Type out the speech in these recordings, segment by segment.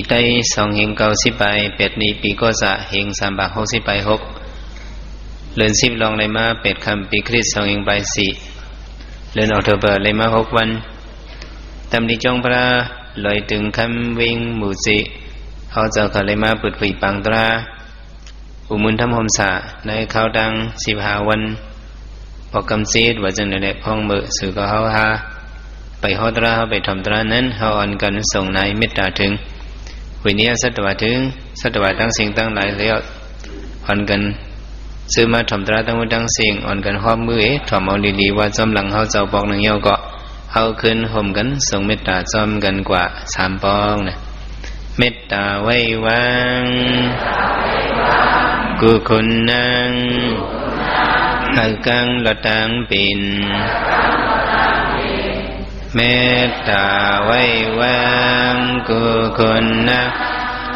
ปีไต้290ไปเป็ดนี้ปีก็จะเฮง360ไป6เดือน10ลองเลยมาเป็ดคำปีคริสต์2ไป4เดือนออกโทเบอร์เลยมา6วันตำดีจงพระลอยถึงคำวิ่งหมู่จิเขาเจ้าเขาเลยมาปุดผีปังตราอุมุนทำหอมสาในเขาดัง15วันพอกำซีดว่าจังได๋พ้องมือสื่อก็เฮาหาไปฮอดราไปทำตรานั้นเฮาอันกันส่งในเมตตาถึงวิญญาณสัตวะถึงสัตวะทั้งสิ่งทั้งหลายแล้วอันกันซื้อมาทำตราทั้งหมดทั้งสิ่งอันกันหอมมือถอมเอาดีๆว่าจอมหลังเฮาเจ้าปอกหนึ่งเหี่ยวก็เฮาขึ้นห่มกันส่งเมตตาจอมกันกว่า3ปองนะเมตตาไว้วางกุคุณนังหักกังละตังปินเมตตาไว้วางกุคุณนัง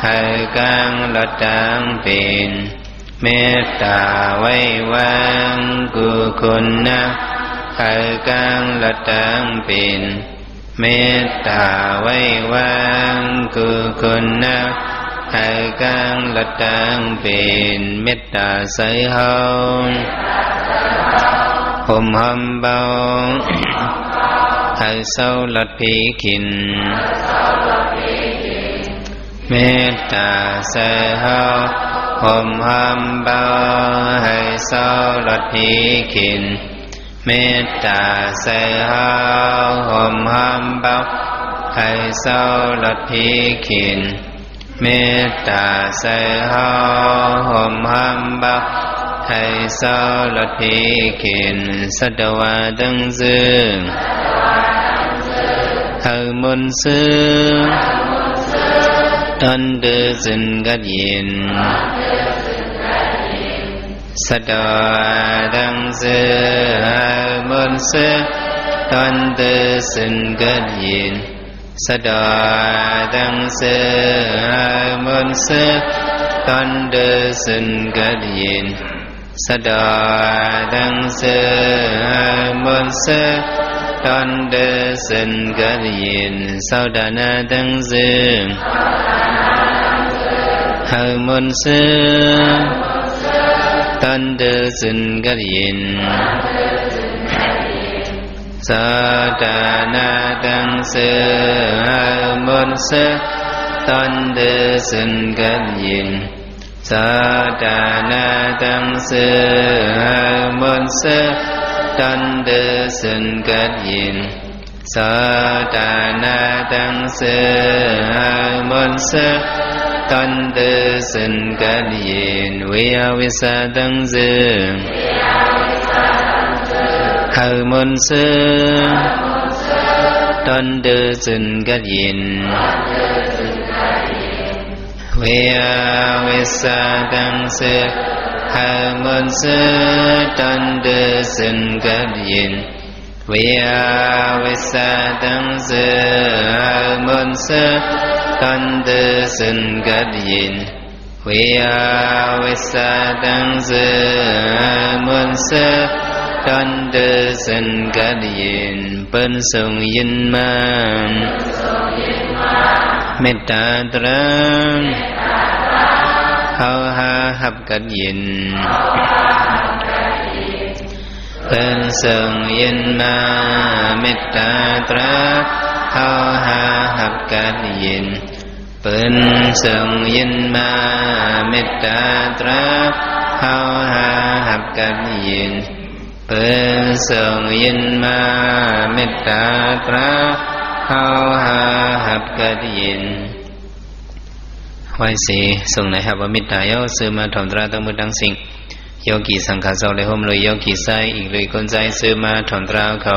หักกังละตังปินเมตตาไว้วางกุคุณนังหักกังละตังปินเมตตาไว้วางกุคุณนังให้กังละตังเป็นเมตตาใสเฮาห่มหำเบาให้เศร้าลัดผีขินเมตตาใสเฮาห่มหำเบาให้เศร้าลัดผีขินเมตตาใสเฮาห่มหำเบาให้เศร้าลัดผีขินเมตตาใส่เฮาห่มหำเบาให้เศร้าลดผีขินสัตวะดังซึ่งเฮามุนซึ่งตอนเดือสินกัดยินสัตวะดังซึ่งเฮามุนซึ่งตอนเดือสินกัดยินสดาดังเสือมุนเสือตอนเดือสินกัดยินสดาดังเสือมุนเสือตอนเดือสินกัดยินสดานาดังเสือหามุนเสือตอนเดือสินกัดยินสดานาดังเสือมุนเสือตอนเดือสินกัดยินสดานาดังเสือมุนเสือตอนเดือสินกัดยินสดานาดังเสือมุนเสือตอนเดือสินกัดยินวิยาวิสาดังเสือหามุนเสือตอนเดือสินกัดยินวิยาวิสาดังเสือหามุนเสือตอนเดือสินกัดยินวิยาวิสาดังเสือหามุนเสือตอนเดือสินกัดยินวิยาวิสาดังเสือหามุนเสือตอนเดือสินกัดยินเป็นทรงยินมาเมตตาตรังเขาหาหับกัดยินเป็นทรงยินมาเมตตาตรังเขาหาหับกัดยินเป็นทรงยินมาเมตตาตรังเขาหาหับกัดยินเป็นทรงยินมาเมตตาตราเขาหาหับกัดยินไหวสีส่งในหับว่ามิตรตายซื้อมาถมตราทั้งหมดทั้งสิ่งโยกีสังขารเจ้าเลยห่มเลยโยกีไซอีกเลยคนใจซื้อมาถมตราเขา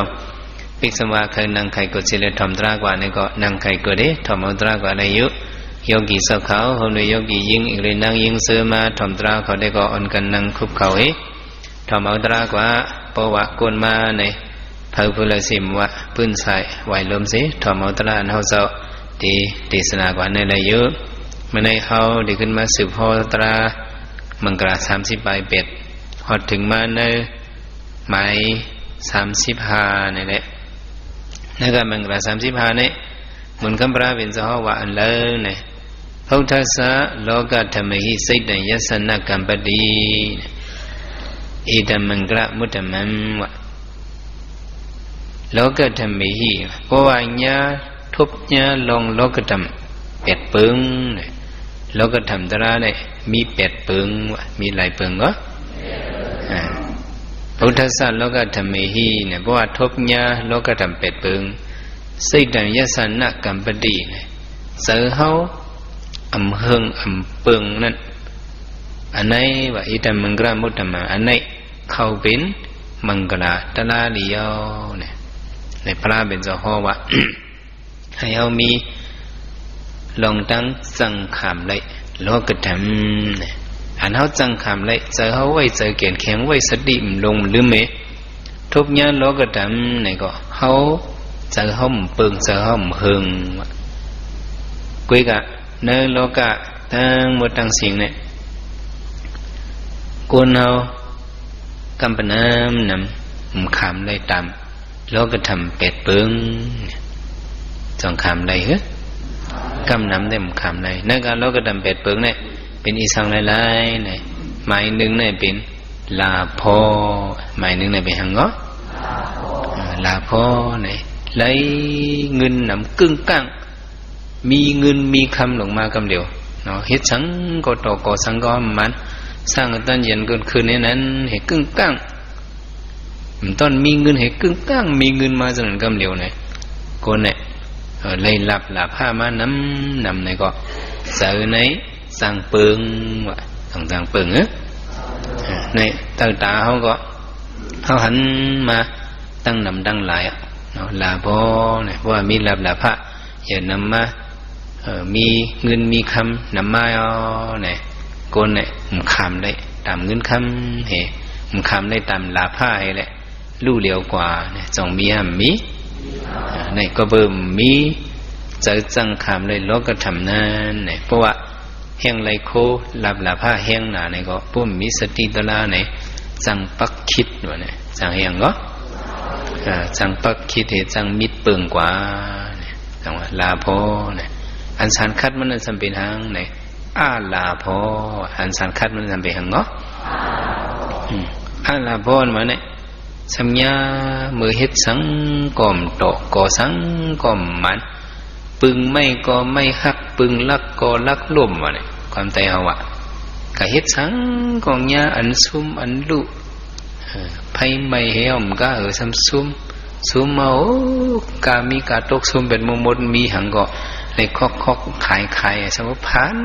ปิกสมาเคยนั่งไข่กดสิเลถมตรากว่านี่ก็นั่งไข่กดเด้ถมตรากว่าในยุโยกีสักเขาห่มเลยโยกียิงอีกเลยนั่งยิงซื้อมาถมตราเขาได้ก็อ่อนกันนั่งคุบเขาถมตรากว่าปวะกุนมาในเผาพุลสิมวะพื้นใส่ไหวลมสิถอมเอาตราเฮาเจ้าดีติสนากว่าในระยุเมื่อในเขาดีขึ้นมาสืบพอตรามังกรา30 ปลายเป็ดหอดถึงมาในหมาย35นี่แหละในการมังกรา35นี่มุนคำพระเป็นเจ้าว่าอันเลิศนี่ พุทธัสสะโลกธรรมหิစိတ်တံယသနကံပတိဣဒမံကရမုတ္တမံဝโลกธรรมหิเพราะว่าญาทุบญาลงโลกธรรม8ปึงโลกธรรมตระเนี่ยมี8ปึงมีหลายปึงก็พุทธัสสะโลกธรรมหิเนี่ยเพราะว่าทุบญาโลกธรรม8ปึงစိတ်တံယသနကံปฏิเนี่ยเสือเฮาอำเฮิงอำเปิงนั่นอันไหนว่าอิตมังกรมุตตมะอันไหนเข้าเป็นมังกรตลาเดียวเนี่ยในพระเป็นเจ้าฮอว่า ให้เฮามีลองตั้งสังขามไลโลกธรรมเนี่ยอันเฮาสังขามไลเจอเฮาไว้เจอเกียนแข็งไว้สติมลงลืมเมทุกญาโลกธรรมเนี่ยก็เฮาเจอเฮาเปิงเจอเฮาเฮิงกุยกะในโลกะทั้งหมดทั้งสิ่งเนี่ยกุนเฮากำปนำนำขามได้ตามโลกธรรม8ปึงจองขามได้เหรอกำนำได้ขามได้ในการโลกธรรม8ปึงเนี่ยเป็นอีสังหลายๆเนี่ยหมายหนึ่งเนี่ยเป็นลาภหมายหนึ่งเนี่ยเป็นหังก็ลาภเนี่ยไหลเงินนำกึ่งกลางมีเงินมีคำหลงมากำเดียวเนาะเฮ็ดสังก็ต่อก่อสังก็มันสร้างต้นเย็นเกินคืนนี้นั้นให้กึ่งกลางต้นมีเงินให้กึ่งกลางมีเงินมาจนกำเดียวเนี่ยคนเนี่ยเลยหลับหลับผ้ามาน้ำในก็เสือในสั่งเปิงว่ะสั่งเปิงในตั้งตาเขาก็เขาหันมาตั้งนำตั้งหลายเนาะลาพอเนี่ยเพราะว่ามีหลับหลับผ้าอย่านำมามีเงินมีคำนำมาเนี่ยคนเนี่ยมันคำได้ตามเงินคำเหมันคำได้ตามลาผ้าให้แหละลู่เลียวกว่าเนี่ยจงมีมีเนี่ยก็เบิ่มมีจะจังคำเลยโลกธรรมนั้นเนี่ยเพราะว่าแห้งไรโคลาผ้าแห้งหนาเนี่ยก็ปุ่มมีสติตละเนี่ยจังปักคิดวะเนี่ยจังแห้งก็จังปักคิดเหตุจังมิดเปิงกว่าจังว่าลาโพเนี่ยอันสันคัดมันจำเป็นทางไหนอาลาโพอันสันคัดมันจำเป็นทางเนาะอาลาโพมาเนี่ยสัญญามือเฮ็ดสังก่อมโตก่อสังก่อมมันปึงไม่ก็ไม่ฮักปึงลักก็ลักล่มวะเนี่ยความใจเอาอะกะเฮ็ดสังกองยาอันซุ่มอันลุไผไม่เหี่ยมก็ซ้ำซุ่มซุมเอากามีกาตกซุมเป็นมดมีหังก็ในคอกขายสมมติพัน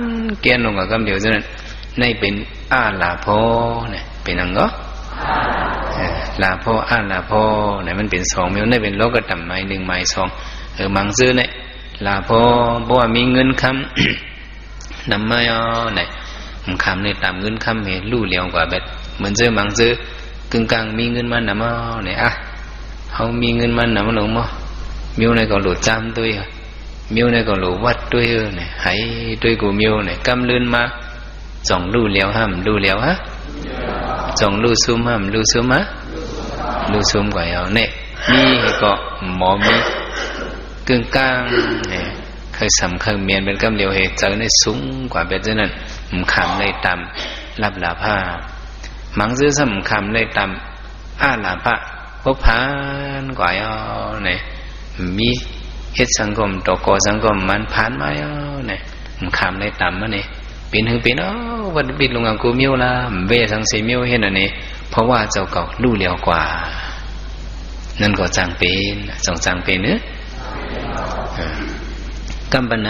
แกนลงกับกำเดียวฉะนั้นในเป็นอาลาโพเนี่ยเป็นอังก็ลาโพอาลาโพเนี่ยมันเป็น2มีในเป็นโลกธรรมหมาย1หมาย2มังซื้อเนี่ยลาโพเพราะว่ามีเงินคำนำมาเนี่ยมันคำในตามเงินคำเห็นลู่เลียวกว่าแบบเหมือนซื้อมังซื้อกึ่งกลางมีเงินมานำมาเนี่ยเขามีเงินมันนำหลงมั้งมิวในก็หลุดจำด้วยมิวในก็หลุดวัดด้วยเนี่ยให้ด้วยกูมิวเนี่ยกำเลื่อนมาจ่องลู่เลี้ยวห้ามลู่เลี้ยวฮะจ่องลู่ซุ่มห้ามลู่ซุ่มฮะลู่ซุ่มกว่าเอาเนี่ยมีก็หมอมีกึ่งกลางเนี่ยเคยสำเคยเมียนเป็นกำเดียวเหตุเจอในสูงกว่าแบบนั้นมันขำในต่ำรับลาผ้ามังซื้อสำคำในต่ำอาลาผ้าพบผ่านกว่าเนี่ยมีเฮ็ดสังคมตกอสังคมมันผ่านมาเนี่ยมันคำได้ต่ำมาเนี่ยเป็นถึงเป็นวันปิดลงกับกูมิวละเวสังสีมิวเห็นอันนี้เพราะว่าเจ้าเก่าลู่เลียวกว่านั่นก็จังเป็นส่งจังเป็นเนื้อกำปน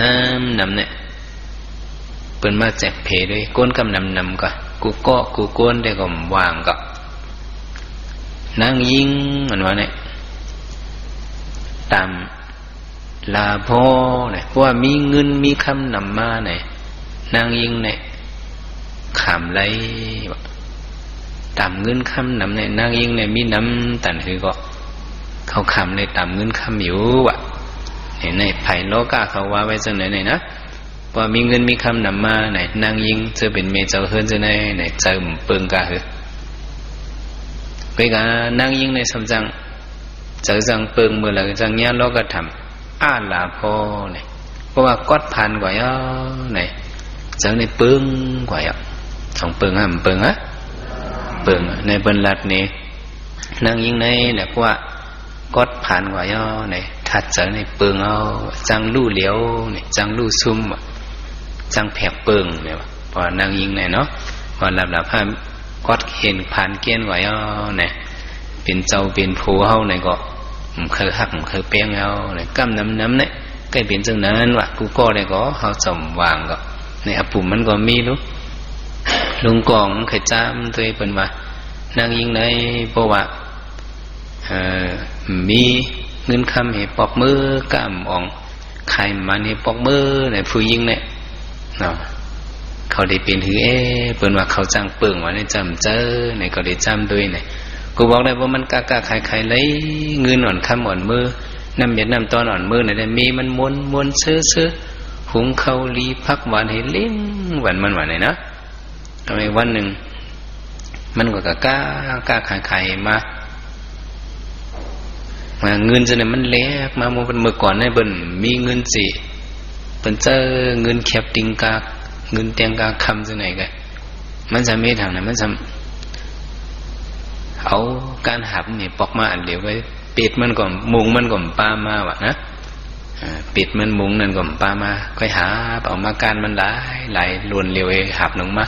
นำเนี่ยเปิดมาแจกเพด้วยก้นกำนำก็กูก้นได้ก็วางก็นางยิงมันว่าเนี่ยตามลาโพเนี่ยเพราะว่ามีเงินมีคำนำมาเนี่ยนางยิงเนี่ยขามไรตามเงินคำนำเนี่ยนางยิงเนี่ยมีน้ำตันคือก็เขาขามในตามเงินคำอยู่ว่ะเนี่ยในไผ่โลกาเขาว่าไว้จังไหนนะพอมีเงินมีคำนำมาเนี่ยนางยิงจะเป็นเมเจ้าเฮิรนจะไหนเนี่ยเจิมเปิงกาคือไปกันนางยิงในสมจังเจอจังเปิงเมื่อไหร่จังเนี้ยเราก็ทำอาลาโพเนี่ยเพราะว่ากอดพันกว่าย่อเนี่ย จังในเปิงกว่าอ่ะสองเปิงเปิงอะเปิงในบรรลัดนี่นั่งยิงในเนี่ยกว่าก็ผ่านกว่าย่อเนี่ยถัดจากในเปิงเอาจังลู่เหลียวเนี่ยจังลู่ซุ่มจังแผกเปิงเนี่ยพอนั่งยิงในเนาะพอหลับๆผ้าก็เห็นผ่านเกี้ยนกว่าย่อเนี่ยเป็นเจ้าเป็นผู้เฮาเนี่ยก็เคยหักเคยเปี้ยงเอาเนี่ยกำน้ำเนี่ยใกล้เป็นจังนั้นว่ะกูก็เนี่ยก็เฮาจมวางก็ในอปุ่มมันก็มีลูกลุงกองเคยจ้ำตัวเป็นว่านั่งยิงในเพราะว่ามีเงินคำให้ปอกมือกำอ่องไข่มันให้ปอกมือเนี่ยผู้ยิงเนี่ยเนาะเขาได้เป็นหือเป็นว่าเขาจ้างเปิ่งว่าในจำเจอในก็ได้จำด้วยเนี่ยกูบอกได้ว่ามันกล้าไข่เลยเงินอ่อนคำอ่อนมือน้ำเย็นน้ำตอนอ่อนมือเนี่ยมีมันม้วนเชื้อหุงข้าวลีพักหวานให้เลี้ยงหวานมันหวานเลยนะทำไมวันหนึ่งมันก็กล้าไข่มาเงินจะเนี่ยมันเล็กมาเมื่อก่อนเนี่ยเป็นมีเงินสิเป็นเจอเงินแคบติงกาเงินเตียงกาคำจะไหนกันมันจะไม่ทางไหนมันจะเอาการหับเนี่ยปอกมาอันเดียวไว้ปิดมันก่อนมุงมันก่อนปลามาวะนะปิดมันมุงนั่นก่อนปลามาค่อยหาเอามาการมันหลายลวนเร็วหับลงมา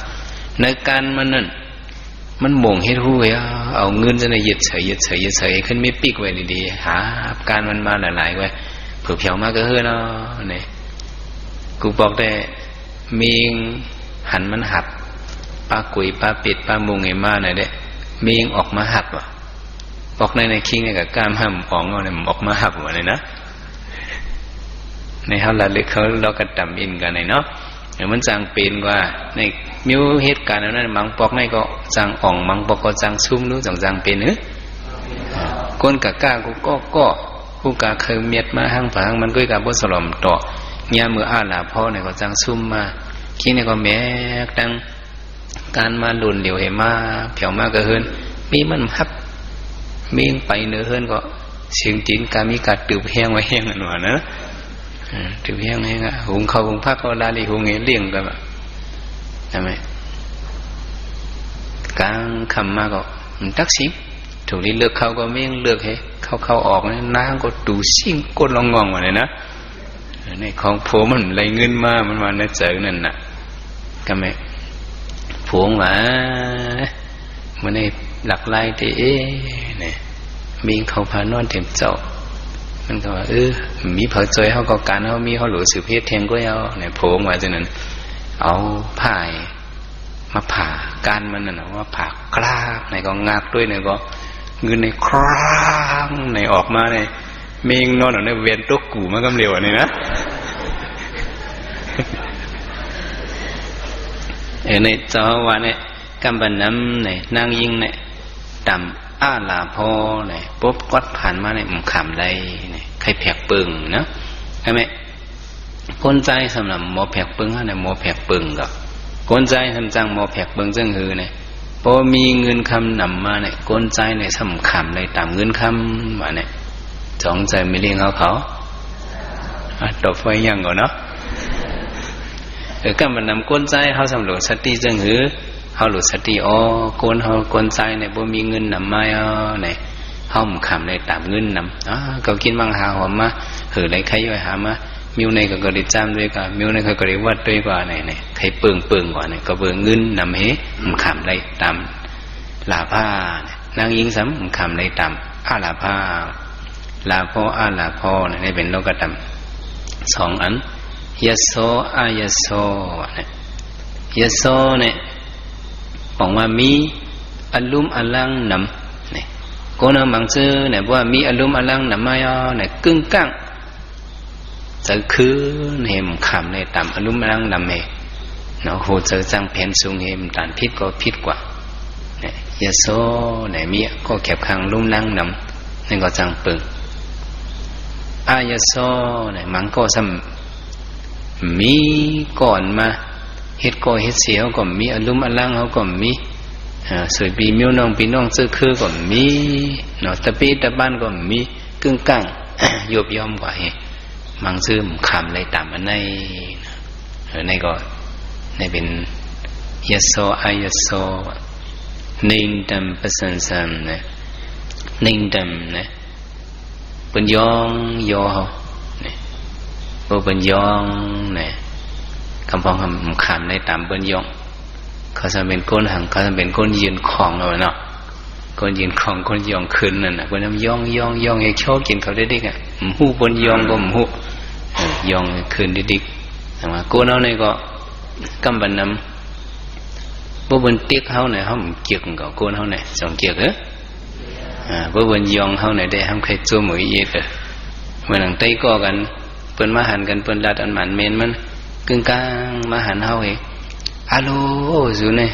ในการมันนั่นมันมงเฮ็ดหู้เอาเงินจะในยึดเฉยขึ้นไม่ปิกไว้ดีๆหาการมันมาหลายๆไว้เผื่อเพียวมากก็เฮ้อเนาะเนี่ยกูบอกได้มีหันมันหับปลากุยปลาปิดปลามุงไงมาหน่อยเด้มีออกมาหับอ่ะบอกในคิงเนี่ยกับกล้ามห้ามออกเนี่ยออกมาหับวะเลยนะในเฮาละลึกเขาเราก็ต่ำอินกันเนาะเดี๋ยวมันจังเป็นว่าในมิวเหตุการณ์นั้นมังปอกในก็จังอ่องมังปอกก็จังซุ่มรู้จังเป็นก้นกะก้ากูก็กูกะเคยเมียดมาห้างฝางมันก็กะบ่สลอมต่อเนี่ยมืออาลาพ่อเนี่ยก็จังซุ่มมาขี้เนี่ยก็แม้ดังการมาหลุนเหลียวเหมาเผียวมาก็เฮินมีมันฮับมีไปเนื้อเฮินก็เสียงตีนกามีกัดตืบแห้งไว้แห้งหน่อยนะตืบแห้งอ่ะหุงข้าวหุงผักก็ลาลีหุงเลี้ยงกันแบบใช่ไหมกลางคำมาก็ตักสิงถูกนี้เลือกเขาก็ไม่ยังเลือกให้เข้าออกนะน้ำก็ดูซิ่งก้นลองงองมาเลยนะในของผัวมันไรเงินมามันมาในเจอนั่นน่ะก็ไม่ผัวว่ามันในหลักไล่ที่เนี่ยมีเขาพานอนเต็มเจ้ามันก็ว่ามีเผาใจเขาก็การเขามีเขาหลุดสืบเพศแทงก็เอาเนี่ยผัวว่าจากนั้นเอาผ้ามาผ่าการมันน่ะว่าผ่ากล้าในก็งักด้วยในก็เงินในครางในออกมาในเมงนอนในเวียนตกกูมันก็เร็วนี่นะในเจ้าว่าเนี่ยกำบันน้ำเนี่ยนางยิงเนี่ยต่ำอาลาพอเนี่ยปุ๊บก็ผ่านมาเนี่ยมันขำไรเนี่ยใครแผกปึงนะใช่ไหมคนใจสำหรับหมอแผกปึงเนี่ยหมอแผกปึงกับคนใจทำจังหมอแผกปึงจังหือเนี่ยพอมีเงินคำนำมาเนี่ยคนใจเนี่ยสำคัญเลยตามเงินคำมาเนี่ยจองใจไม่เลี้ยงเขาตบไฟยังก่อนเนาะก็มันนำก้นใจเขาสำรวจสติจังหือเขาหลุดสติก้นเขาก้นใจเนี่ยบ่มีเงินนำมาเนี่ยเขาหมคำเลยตามเงินนำเขากินบางหาหอมมาหืออะไรใครย่อยหามามิวในก็ได้จำด้วยกันมิวในก็ได้วัดด้วยกว่าเนี่ยใครเปิงกว่าเนี่ยก็เบิ่งเงินนำให้หมคำเลยตามลาผ้านางยิงซ้ำหมคำเลยตามอาลาผ้าลาพ่ออาลาพ่อเนี่ยเป็นโลกธรรมสองอันยโสอายโสเนี่ยยโสเนี่ยบอกว่ามีอารมณ์อลังนำเนี่ยคนเราบางชื่อเนี่ยว่ามีอารมณ์อลังนำมาเนี่ยกึ่งกลางจะคือเห็มขำในต่ำอารมณ์อลังนำเนาะโหเจอจังแผ่นสูงเห็มต่านพิษก็พิษกว่าเนี่ยยโสเนี่ยมีก็แคบขังลุ่มลังนำนั่นก็จังปึงอายโสเนี่ยมันก็ซ้ำมีก่อนมาเฮ็ดก่อเฮ็ดเสียก็มีอารมณ์อลังเขาก็มีสวยปีมิวน้องปีน้องซื้อคือก็มีเนาะตะปีตะบ้านก็มีกึ่งกลางยบย่อมกว่ามังซื้อขำเลยต่ำอันในก็ ในเป็นยโสอายโสนิ่งดำประสันสันนะนิ่งดำนะเป็นยองยอเนี่ยพวกเป็นยองเนี่ยคำพ้องคำในตามเป็นยองเขาจะเป็นก้นหังเขาจะเป็นก้นยืนของเราเนาะก้นยืนของก้นยองขึ้นนั่นน่ะเป็นน้ำยองยองยองไอ้ชอบกินเขาได้ดิอ่ะหูบนยองก็หูยองขึ้นได้ดิแต่ว่าก้นเอาเนี่ยก็กำบันน้ำพวกบนเตี้ยเขาเนี่ยเขาเกี่ยงกับก้นเขาเนี่ยสองเกี่ยงพวกบนยองเขาเนี่ยได้ทำใครตัวหมวยเยอะเลยเมื่อหลังไต้ก็กันเปิ้นมาหันกันเปิ้นดัดอันหมันเมนมันกึ่งกลางมาหันเฮาเองอะโลสูเนี่ย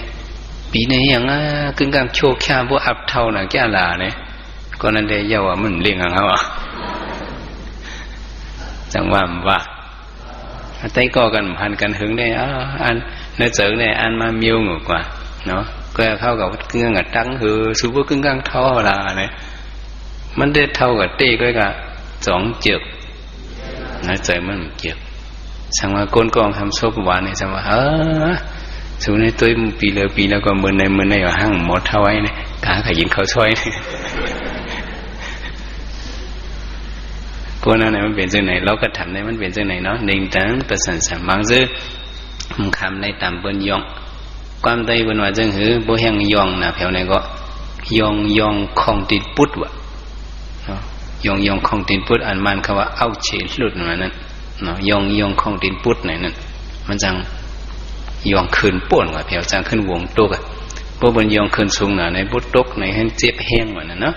ปีนี้อย่างกึ่งกลางโชคแค่พวกอับเท่าน่ะแก่ลาเนี่ยก็นั่นได้เยาว่ามันเลี้ยงของเขาจังว่าไต้ก็กันหันกันหึงได้อันเนื้อเสือเนี่ยอันมาเมียวงกว่าเนาะก็เข้ากับกึ่งกลางตั้งคือสูบกึ่งกลางท่อลาเนี่ยมันได้เท่ากับเต้ก็กับสองเจือกน่าใจมันเกี่ยวสังว่าก้นกองทำโซบวานเนี่ยสังว่าสูในตัวปีแล้วก็มือในว่าห้างหมดเท่าไว้เนี่ยกาขยินเขาช่วยเนี่ยก้นนั่นมันเป็นจังไหนเราก็ทำได้มันเป็นจังไหนเนาะหนึ่งตั้งประสันสามบางซื่อคำในตามเปิ้นยองความใจเปิ้นว่าจังหือบ่แห้งยองนะแถวไหนก็ยองของติดปุดวะยองของตินพุทธอันมันคำว่าเอาเฉลุดนั่นนั่นเนาะยองของตินพุทธไหนนั่นมันจังยองคืนป่วนกว่าแถวจังขึ้นวงตกอ่ะพวกบนยองคืนสูงน่ะในพุทธตกในให้เจ็บแห้งว่านั่นเนาะ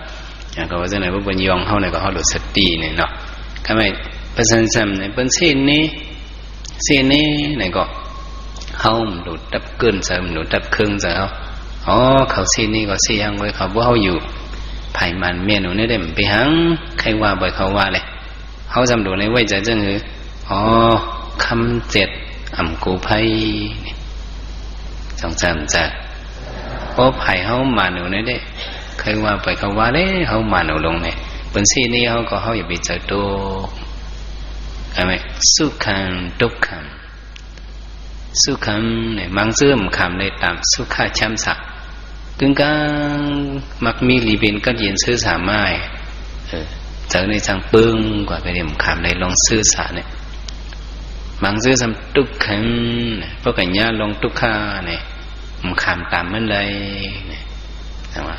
อย่างก็ว่าจังไหนพวกบนยองเฮาเนี่ยก็เฮาหลุดสติเนี่ยเนาะทำไมประสันซ้ำในเปิ้นเส้นนี้ไหนก็เฮาหลุดดับเกินซะหลุดดับครึ่งซะเอาเขาเส้นนี้ก็เสียงไว้เขาบ่เฮาอยู่ไผ่มันเมียหนูเนี่ยได้ไปหังใครว่าบ่อยเขาว่าเลยเขาจำดูในไว้ใจจังหือคำเจ็ดอ่ำกูไผ่สองจำจ้ะเพราะไผ่เขามาหนูเนี่ยได้ใครว่าบ่อยเขาว่าเลยเขามาหนูลงเนี่ยบนซีนี้เขาอย่าไปเจอตัวใช่ไหมสุขังทุกขังสุขังเนี่ยมังเสื่อมคำเลยตามสุขาช้ำสักกึ่งกลางมักมีรีเบนก็เย็นซื่อสามายเจอในจังปึ้งกว่าไปเรียมคำในลองซื่อสาเนี่ยบางซื่อสำตุกขันพวกกันญาลงตุกขาเนี่ยมันคำตามมันเลยเนี่ยใช่ไหม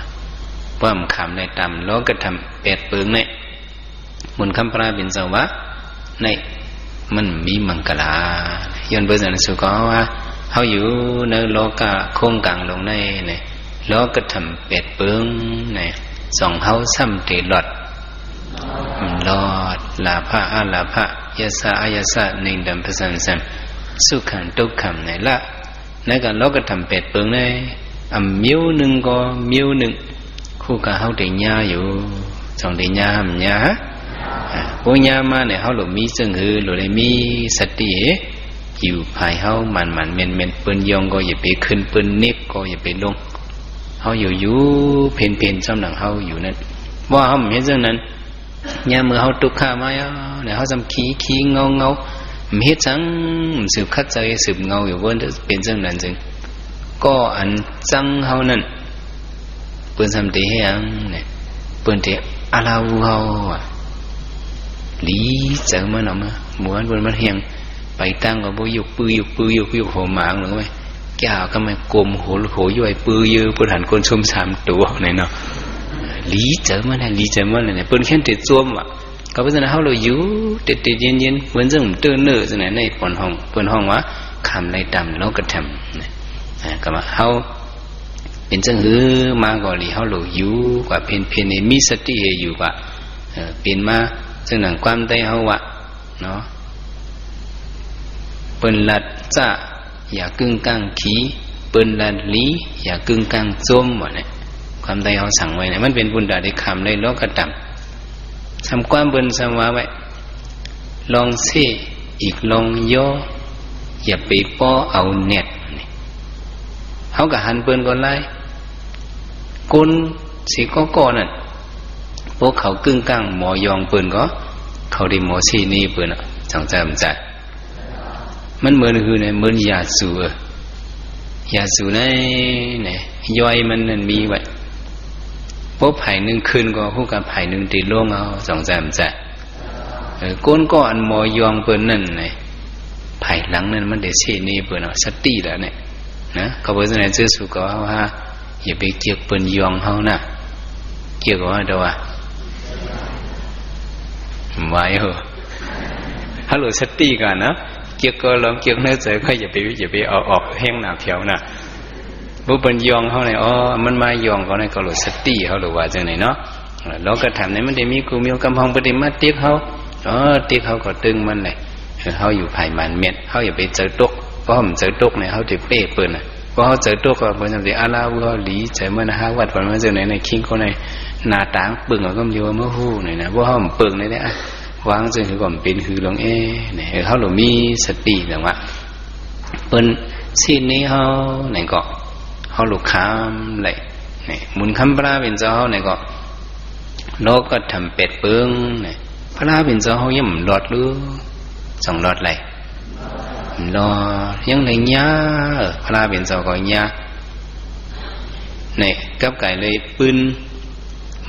ว่ามันคำในตามแล้วก็ทำเป็ดปึ้งเนี่ยมุนคำปราบินสวะในมันมีมังกลาย้อนเบอร์สันสุก็ว่าเขาอยู่ในโลกะโค้งกลางลงในเนี่ยแล้วก็ทำเป็ดเปิ้งเนี่ยส่องเขาซ้ำเตลอดลอดลาภะอาลาภะยะสะอายะสะนิ่งดำประสันสันสุขันทุกขันเนี่ยละนั่นก็แล้วก็ทำเป็ดเปิ้งเนี่ยมิ้วหนึ่งก็มิ้วหนึ่งคู่กับเขาได้ยาอยู่สองได้ยาหำยาพวกยามาเนี่ยเขาหลุดมีซึ่งคือหลุดได้มีสติอยู่ภายเขามันเมนเปิ้นยองก็อย่าไปขึ้นเปิ้นเน็บก็อย่าไปลงเขาอยู่เพนซ้ำหนังเขาอยู่นั่นว่าเขาเห็นเรื่องนั้นเนี่ยเมื่อเขาตุกข้ามาเนี่ยเขาทำขี้เงาเฮ็ดจังสืบคัดใจสืบเงาอยู่ว่าเป็นเรื่องนั้นจึงก็อันจังเขานั่นเปิ้นทำดีให้ยังเนี่ยเปิ้นเตะอาลาวูเขาลีเจอมาหน่อมาหมู่อันเปิ้นมันเฮียงไปตั้งก็บ่ยุกปื้อหัวหมางหรือไงแก่ก็ไม่กลมโหย่อยปื้อเยอะเปิ้นหันคนชุ่มสามตัวเนี่ยเนาะลีเจอมาเนี่ยเปิ้นแค่ติดซ่วมว่ะก็เพราะฉะนั้นเฮาเราอยู่ติดเย็นๆเหมือนจังเตื้อเน้อจังไหนในเปิ้นห้องว่าคำในดำแล้วก็ทำนะก็ว่าเฮาเป็นจังหือมาก็ลีเฮาเราอยู่กว่าเพนนี่มีสติอยู่กว่าเป็นมาซึ่งหนังความได้เฮาว่าเนาะเปิ้นลัดจ้าอย่ากึ่งกลางขี้เปิ้นลัดลีอย่ากึ่งกลางจมว่าเนี่ยความได้เฮาสั่งไว้เนี่ยมันเป็นบุญดาได้คำได้แล้วก็ดำทำความเปิ้นสว่าไว้ลองเสอีกลองย่ออย่าไปป้อเอาเน็ตเฮาก็หันเปิ้นก่อนไล่กุนสิก็นั่นพวกเขากึ่งกลางหมอยองเปิ้นก็เขาได้หมอสีนี่เปิ้นจังใจมันเหมือนคือเนี่ยเหมือนยาสู อย่าสู่ในเนี่ยย่อยมันนั่นมีไว้พบไผ่หนึ่งคืนก็ผู้กับไผ่หนึ่งตีล่วงเอาสองแสนจะก้นก็อันมอยองเปิ้นนั่นเนี่ยไผ่หลังนั่นมันเดชนี่เปิ้นเอาสติแล้วเนี่ยนะก็เพราะฉะนั้นเจ้าสู่ก็ว่าอย่าไปเกี่ยวเปิ้นยองเฮานะเกี่ยวกับว่าตัวไว้เหรอฮัลโหลสติกันนะเกี่ยวกับลมเกี่ยวเนื้อใจก็อย่าไปเอาออกแห้งหนาเพียวนะบุปผยองเขาเนี่ยอ๋อมันมายองเขาเนี่ยก็หลุดสติเขาหรือว่าจังไหนเนาะเราก็ทำเนี่ยมันได้มีกูมีกำพังปฏิมาติ๊กเขาติ๊กเขาก็ตึงมันเลยเขาอยู่ภายมันเม็ดเขาอย่าไปเจอตุกเพราะผมเจอตุกเนี่ยเขาจะเป๊ะเปิดนะเพราะเขาเจอตุกก็เป็นสิ่งอาลาวุหลีเจอมันหาวัดวันมันจังไหนในคิงเขาในนาตางปึงเขาก็อยู่เมื่อหู้หน่อยนะเพราะเขาปึงเนี่ยวางจนถึงก่อนเป็นคือหลงเนี่ยเขาหลงมีสติหรือว่าเป็นสิ่งนี้เขาเนี่ยก็เขาหลุดคำเลยเนี่ยมุนคำพระเป็นเจ้าเนี่ยก็โลกก็ทำเป็ดเปิ้งเนี่ยพระเป็นเจ้าเขายังหลอดหรือสองหลอดเลยหลอดยังไหนเนี้ยพระเป็นเจ้าก็เนี้ยเนี่ยกับไก่เลยปืน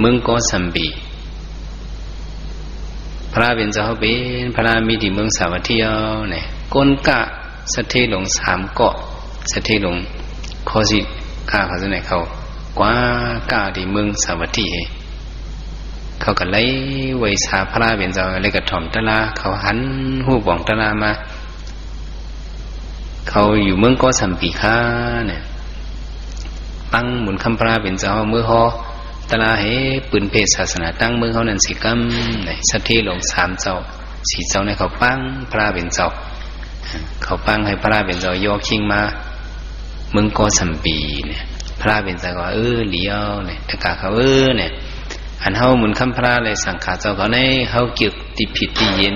มึงก็สัมบีพระเป็นเจ้าเป็นพระมีที่เมืองสาวัตถีเนี่ยก้นกะสถีหลง3เกาะสถีหลงขอสิข้าเขาจะไหนเขากว่ากาที่เมืองสาวัตถีเขาก็ไล่ไว้สาพระเป็นเจ้าเลยกระถ่อมตะลาเขาหันหูบ่องตะลามาเขาอยู่เมืองก็สัมปีค้าเนี่ยตั้งหมุนคำพระเป็นเจ้าเมื่อฮอตลาให้ปืนเพศศาสนาตั้งมือเขานั่นสิกรรมเนี่ยสถีหลง3เจ้า4เจ้าเนี่ยเขาปั้งพระเป็นเจ้าเขาปั้งให้พระเป็นเจ้าโยคิงมามึงก็สัมปีเนี่ยพระเป็นเจ้าก็เหลียวเนี่ยตะกาเขาเนี่ยอันเฮาหมุนคำพระเลยสังขารเจ้าเขาในเฮาเกี่ยวติผิดติเย็น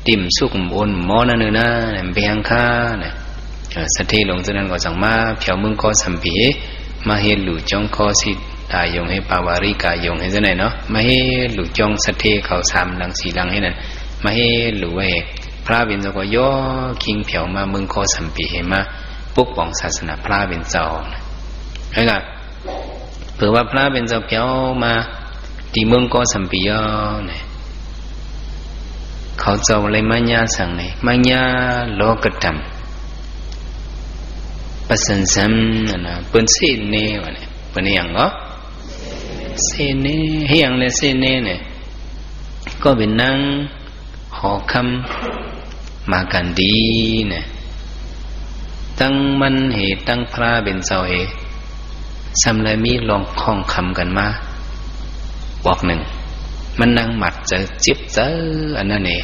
ติ่มสุกมนหมอนั่นเนื้อนะเนี่ยเบียงค่าเนี่ยสถีหลงจากนั้นก็สั่งมาเพียวมึงก็สัมปีมาเฮหลู่จงคอสิตายงให้ปาวาริกายงให้ซะไหนเนาะมาให้หลุจงสเทเขา3หลัง4หลังให้นั่นมาให้หลุไว้พระเป็นเจ้าก็ย่อคิงเผียวมาเมืองโคสัมปีให้มาปกป้องศาสนาพระเป็นเจ้าใช่ล่ะเผื่อว่าพระเป็นเจ้าเผียวมาที่เมืองโคสัมปีเนี่ยเขาเจ้าอะไรมาญาสั่งไหนมาญาโลกธรรมปัสสันสัมนะเป็นเสเนวะเนี่ยเป็นอย่างเนาะเสเนให้อย่างเลยเสเนเนี่ยก็เป็นนั่งหอคำมากันดีเนี่ยตั้งมันเหตุตั้งพระเป็นเจ้าเหตุสำเลยมีลองคล้องคำกันมาบอกหนึ่งมันนั่งหมัดจะจิบเจออันนั้นเอง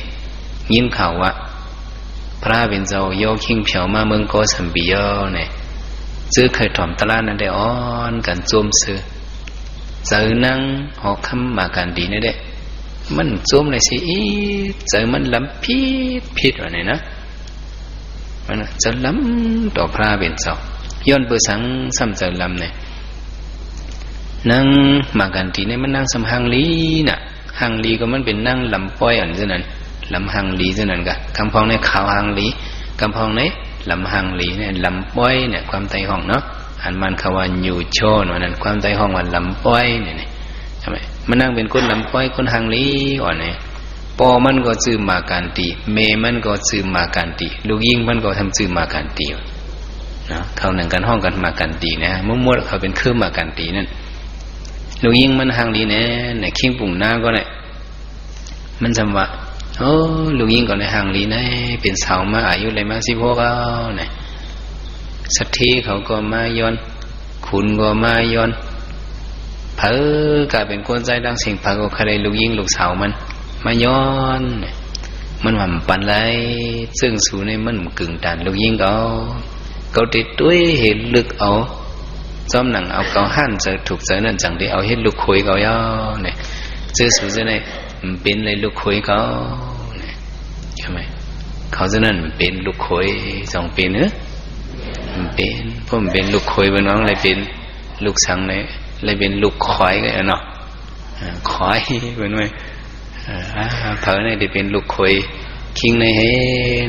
ยิ้มข่าวว่าพระเป็นเจ้าโยคิงเผียวมาเมืองโกสัมปีโยเนี่ยซื้อเคยถ่อมตลาดนั่นได้อ้อนกันโจมซื้อเจอนั่งหอคำมากันดีนี่เด้มันโจมเลยสิเจอมันล้ำผิดว่าเนี่ยนะมันจะล้ำต่อพระเป็นเจ้าย้อนเบื่อสังซ้ำเจอล้ำเนี่ยนั่งมากันดีเนี่ยมันนั่งสำหังลีน่ะหังลีก็มันเป็นนั่งลำป้อยอันเช่นนั้นลำหังลีเช่นนั้นกะคำพองในขาวหังลีคำพองในลำหังลีเนี่ยลำป้อยเนี่ยความไตห้องเนาะอันมันคำว่าอยู่โชนว่านั้นความไตห้องว่าลำป้อยเนี่ยใช่ไหมมันนั่งเป็นคนลำป้อยคนหังลีอ่อนเนี่ยปอมันก็ซื้อมาการตีเมมันก็ซื้อมาการตีลูกยิงมันก็ทำซื้อมาการตีนะเขาหนึ่งกันห้องกันมาการตีนะมั่วๆเขาเป็นเครื่องมาการตีนั่นลูกยิงมันหังลีเนี่ยในคิงปุ่งหน้าก็เนี่ยมันจำว่าโอ้ลูกยิงก่อนในหังลีเนี่ยเป็นสาวมาอายุเลยมา16เนี่ยสัตทีเขาก็มาย้อนคุณก็มาย้อนเผอกลายเป็นคนใจดังสิ่งเผอก็ใครลูกยิงลูกสาวมันมาย้อนมันหวั่นปันไรซึ่งสู่ในมันกึ่งตันลูกยิงเขาติดด้วยเหตุลึกเอาจอมหนังเอาเขาหั่นจะถูกใจนั่นจังได้เอาเฮ็ดลูกคุยเขาย่อเนี่ยเจอสู่จะไหนเป็นเลยลูกคุยเขาเนี่ยใช่ไหมเขาจะนั่นเป็นลูกคุยสองเป็นเนอะเป็นพวกมันเป็นลูกคุยเป็นน้องอะไรเป็นลูกสังเลยเลยเป็นลูกคอยกันเนาะคอยเป็นไงเผอในได้เป็นลูกคุยคิงในเฮ้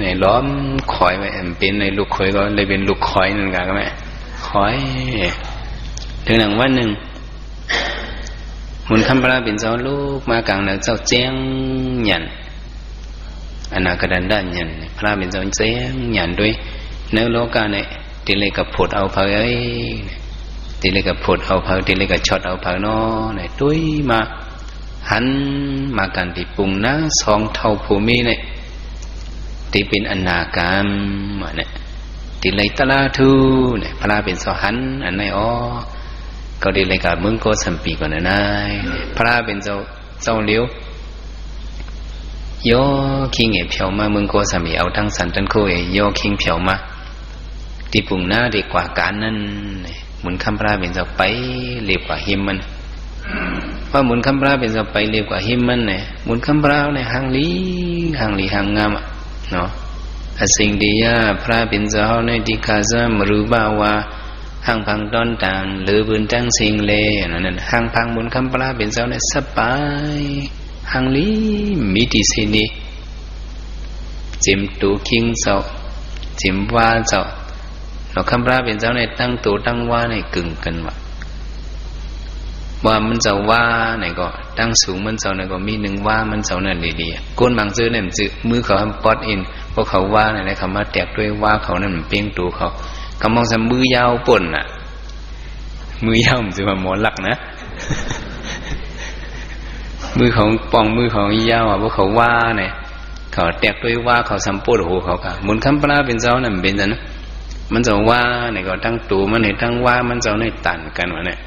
ในล้อมคอยไว้เป็นในลูกคุยก็เลยเป็นลูกคอยนั่นกันก็ไหม คอยถึงหนังวันหนึ่งมุนคำพระเป็นเจ้าลูกมากลางเจ้าแจ้งหยันอนาคดันด้านหยันพระเป็นเจ้าแจ้งหยันด้วยเนื้อโลกาเนี่ยตีเลยกับผดเอาเผยตีเลยกับผดเอาเผยตีเลยกับช็อตเอาเผยนอเนี่ยด้วยมาหันมากันที่ปุ่งนะสองเท่าภูมิเนี่ยที่เป็นอนาคามเนี่ยตีเลยตะลาทูเนี่ยพระเป็นเจ้าหันอันไหนอ๋อก็ดีเลยกับมึงก็สัมปีก่อนนะนายพระเป็นเจ้าเลี้ยวย่อคิงเอ๋เผียวมามึงก็สัมปีเอาทั้งสันตันโคเอ๋ย่อคิงเผียวมาที่ปุ่งหน้าดีกว่าการนั้นหมุนคำพระเป็นเจ้าไปเรียบกว่าหิมมันว่าหมุนคำพระเป็นเจ้าไปเรียบกว่าหิมมันเนี่ยหมุนคำพระเนี่ยหางลีหางงามเนาะสิ่งดียาพระเป็นเจ้าในดิคาซามรูบาวาหางพังตอนต่างหรือบืนจังสิงเลนั่นหางพังบนคำปลาเป็นเจ้าในสบายหางลีมิติสินีจิมตูคิงเจ้าจิมว่าเจ้าเราคำปลาเป็นเจ้าในตั้งตูตั้งว่าในกึ่งกันว่ามันเจ้าว่าไหนก็ตั้งสูงมันเจ้าไหนก็มีหนึ่งว่ามันเจ้านั่นดีๆก้นบางซื้อเนี่ยมันซื้อมือเขาทำปอดอินพวกเขาว่าไหนเขามาแตกด้วยว่าเขานั่นมันเป้งตูเขากำมองสมือยาวป่นน่ะมือยาวมันจะมาหมอนหลักนะ มือของปองมือของยาวพวกเขาว่าเนี่ยเขาแตกด้วยว่าเขาสัมปูดหูเขาค่ะมุนคำปลาเป็นเจ้านั่นเป็นจังนะมันจะว่าเนี่ยก็ตั้งตูมันเนี่ยตั้งว่ามันเจ้าเนี่ยตันกันวะเนี่ย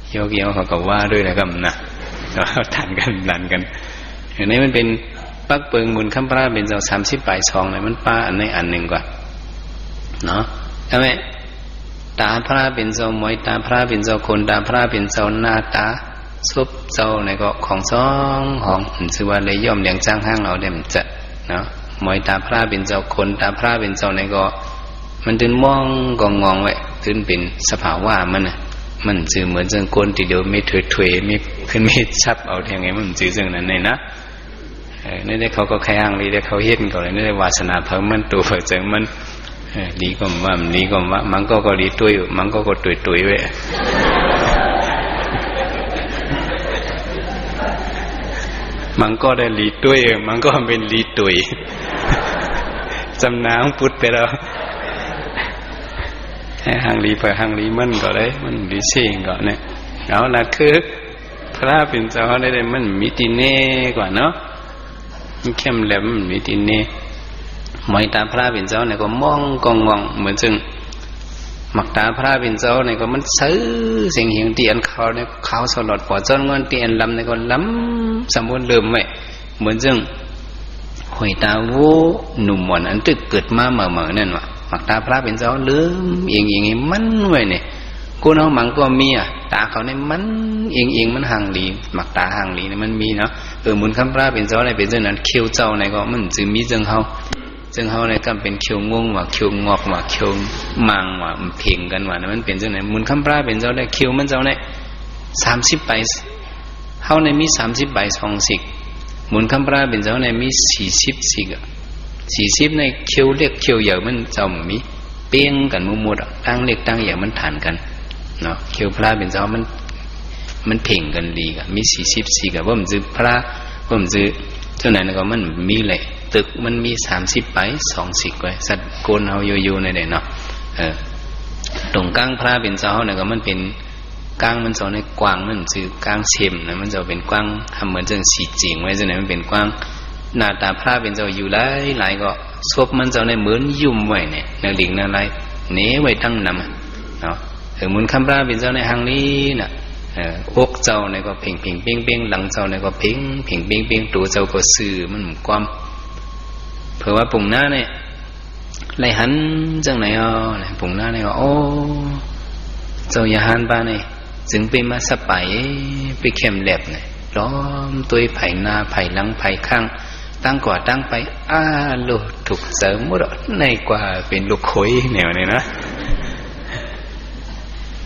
เกี่ยวเขาก็ว่าด้วยนะกับนะตันกันอย่างนี้มันเป็นปักเปิงมุนคำปลาเป็นเจ้า30 ปลายซองเลยมันป้าอันในอันหนึ่งกว่าเนาะใช่ไหมตาพระเป็นเจ้าหมอยตาพระเป็นเจ้าคนตาพระเป็นเจ้าหน้าตาซุบเจ้าในก็ของสองของชื่อว่าเลยย่อมเลี้ยงจ้างห้างเราเด่มจะเนาะหมอยตาพระเป็นเจ้าคนตาพระเป็นเจ้าในก็มันตื่นมองกองงองไว้ตื่นเป็นสภาวะมันชื่อเหมือนเจ้าคนที่เดียวไม่ถวยไม่ขึ้นไม่ชับเอาแทงไงมันชื่อเจ้านั้นเลยนะนี่ได้เขาก็แค่ห้างนี้ได้เขาเฮ็ดก่อนเลยนี่ได้วาสนาเพิ่มมันตัวเพิ่มเจิงมันดีก็ว่าดีก็ว่ามันก็ดีตุ้ยมันก็ตุ้ยไว้มันก็ได้ลีตุ้ยมันก็เป็นลีตุ้ยจำนางพุทธไปแล้วให้หางลีไปหางลีมันก็ได้มันดีเสียงก็เนี่ยเอาล่ะคือพระเป็นเจ้าได้มันมีติเน่กว่าเนาะมันเข้มแหลมมีติเน่หมายตาพระเป็นเจ้าเนี่ยก็มองกองงองเหมือนจึงหมักตาพระเป็นเจ้าเนี่ยก็มันซื้อเสียงเหียงเตียนเขาเนี่ยเขาสลดปอดจนเงินเตียนลำเนี่ยก็ล้ำสมบูรณ์เริ่มไว้เหมือนจึงหอยตาโวหนุ่มหมอนอันตึกเกิดมาเหม่อนั่นวะหมักตาพระเป็นเจ้าเลื่อมเอียงมันไว้เนี่ยกูน้องมังก็มีอ่ะตาเขาเนี่ยมันเอียงมันห่างหลีหมักตาห่างหลีเนี่ยมันมีเนาะหมุนคำพระเป็นเจ้าเนี่ยเป็นเจ้านั้นเขี้ยวเจ้าเนี่ยก็มันจึงมีจึงเขาซึ่งเขาเนี่ยก็เป็นเคียวงงว่าเคียวงอกว่าเคียวมังว่ามันเพ่งกันว่ามันเป็นเจ้าไหนมุนคำปลาเป็นเจ้าได้เคียวมันเจ้าไหน30 ใบเขาในมี30 ใบ20มุนคำปลาเป็นเจ้าในมี40 สิก40ในเคียวเล็กเคียวใหญ่มันเจ้ามีเปี้ยงกันมุดตั้งเล็กตั้งใหญ่มันฐานกันเนาะเคียวปลาเป็นเจ้ามันเพ่งกันดีกันมี40 สิกว่ามันซื้อปลาว่ามันซื้อเจ้าไหนก็มันมีเลยตึกมันมี30 ใบ20 ไว้สัตว์โกนเอาอยู่ในเนาะตรงกลางพระเป็นเจ้าเนี่ยก็มันเป็นกลางมันเจ้าในกว้างมันคือกลางเข็มนะมันจะเป็นกว้างทำเหมือนจังสีจริงไว้จังไหนมันเป็นกว้างหน้าตาพระเป็นเจ้าอยู่หลายก็ซบมันเจ้าในเหมือนยุ่มไว้เนี่ยในหลิงในไรเน้ไว้ทั้งนำเนาะมุนคำพระเป็นเจ้าในหางนี้น่ะอกเจ้าเนี่ยก็เพ่งเป้งหลังเจ้าเนี่ยก็เพ่งเป้งตัวเจ้าก็ซื่อมันความเผื่อว่าปุ่งหน้าเนี่ยไล่หันจังไหนปุ่งหน้าเนี่ยโอ้เจ้าอย่าหันบ้านเนี่ยจึงไปมาสบายไปเข้มแหลบเนี่ยล้อมตัวไผ่หน้าไผ่หลังไผ่ข้างตั้งกว่าตั้งไปลูกถูกเสริมหมดในกว่าเป็นลูกขอยแนวเนี่ยนะ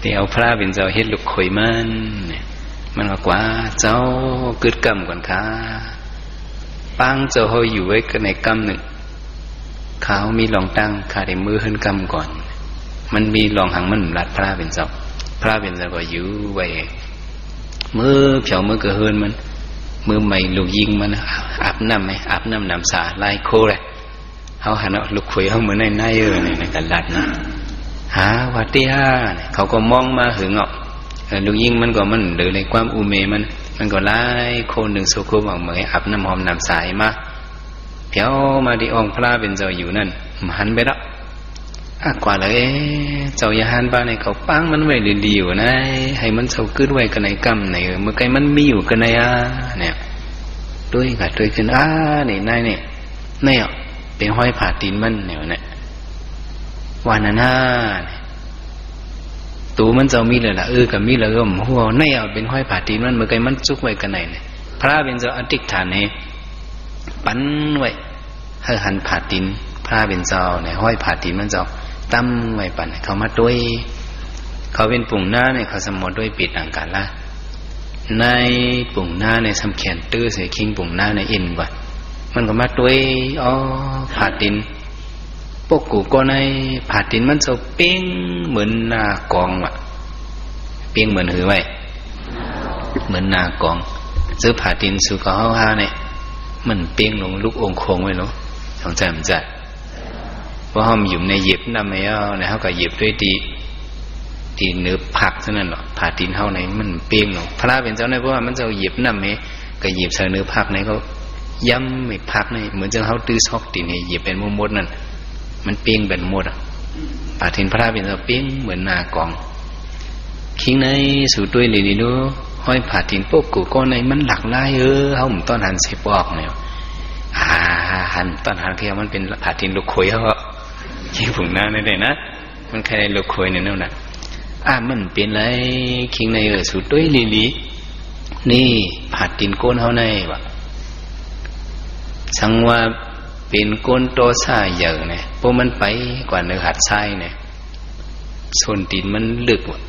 เดี๋ยวพระเป็นเจ้าเฮ็ดลูกขอยมันกว่าเจ้ากึดกำก่อนค่ะปังเจ้าเขาอยู่ไว้ในกำหนึ่งเขามีลองตั้งขาได้มือขึ้นกำก่อน มันมีลองหังมันรัดพระเป็นเจ้าพระเป็นเจ้าก็อยู่ไว้มือเผียวมือกระเฮินมันมือใหม่ลูกยิงมันอาบน้ำไหมอาบน้ำน้ำสาไล่โคเลยเขาหันเอาลูกคุยเขาเหมือนในในกันลัดนะหาวัดที่ห้าเขาก็มองมาหึงลูกยิงมันก็มันหรือในความอุเมมันก็ไล่โคหนึ่งสุขุมออกเหมือนอาบน้ำหอมน้ำสายมาเผียวมาที่องค์พระเป็นเจ้าอยู่นั่นหันไปแล้วกว่าเลยเจ้าอย่าหันบ้านในเขาปังมันไว้ดีๆอยู่นะให้มันเจ้าขึ้นไว้กันในกำในเมื่อไงมันมีอยู่กันในเนี่ยด้วยกันด้วยขึ้นนี่นายเนี่ยเป็นห้อยผ่าตีนมันเนี่ยวานาน่าตูมันเจ้ามีเลยล่ะกับมีเลยก็หัวในเป็นห้อยผ่าตีนมันเมื่อไงมันจุกไว้กันในเนี่ยพระเป็นเจ้าอธิษฐานเนี่ยปั้นไว้ให้หันผ่าตีนพระเป็นเจ้าเนี่ยห้อยผ่าตีนมันเจ้าตั้มไว้ปั่นเขามาด้วยเขาเป็นปุ่งหน้าเนี่ยเขาสมมติด้วยปิดอ่างกันละในปุ่งหน้าในสำแขนตื้อเสียคิงปุ่งหน้าในอินว่ะมันก็มาด้วยผ่าตีนพวกกูก็ในผ่าตีนมันเจ้าเป้งเหมือนหน้ากองว่ะเป้งเหมือนหือไว้เหมือนหน้ากองซื้อผ่าตีนสู่เขาห้าเนี่ยมันเป้งลงลูกองโค้งไว้เนาะสงใจมันจะเพราะห้องอยู่ในหยิบน้ำไม่เอาในเขาก็หยิบด้วยตีเนื้อผักเท่านั้นหรอผ่าตีนเท่าไหนมันเปี้ยงหรอกพระเป็นเจ้าในเพราะว่ามันจะหยิบน้ำไม่ก็หยิบใส่เนื้อผักในเขาย้ำไม่ผักในเหมือนจะเขาตื้อซอกตีนให้หยิบเป็นมดนั่นมันเปี้ยงเป็นมดผ่าตีนพระเป็นเจ้าเปี้ยงเหมือนนากองคิงในสู่ตัวเลยดีดูห้อยผ่าตีนพวกกูก็ในมันหลักไล่เขาเหมือนต้นหันเสพออกเนี่ยหันตอนหันเที่ยวมันเป็นผ่าตีนลูกคุยเขาคิงผงหน้าได้นะมันใครลูกคุยเนี่ยนั่นนะมันเป็นไรคิงในสุดด้วยลีนี่ผ่าตีนโกนเขาในวะสังว่าเป็นโกนโตซ่าเยอะเนี่ยพวกมันไปกว่าเนื้อหัดไส้เนี่ยส่วนตีนมันลึกวะ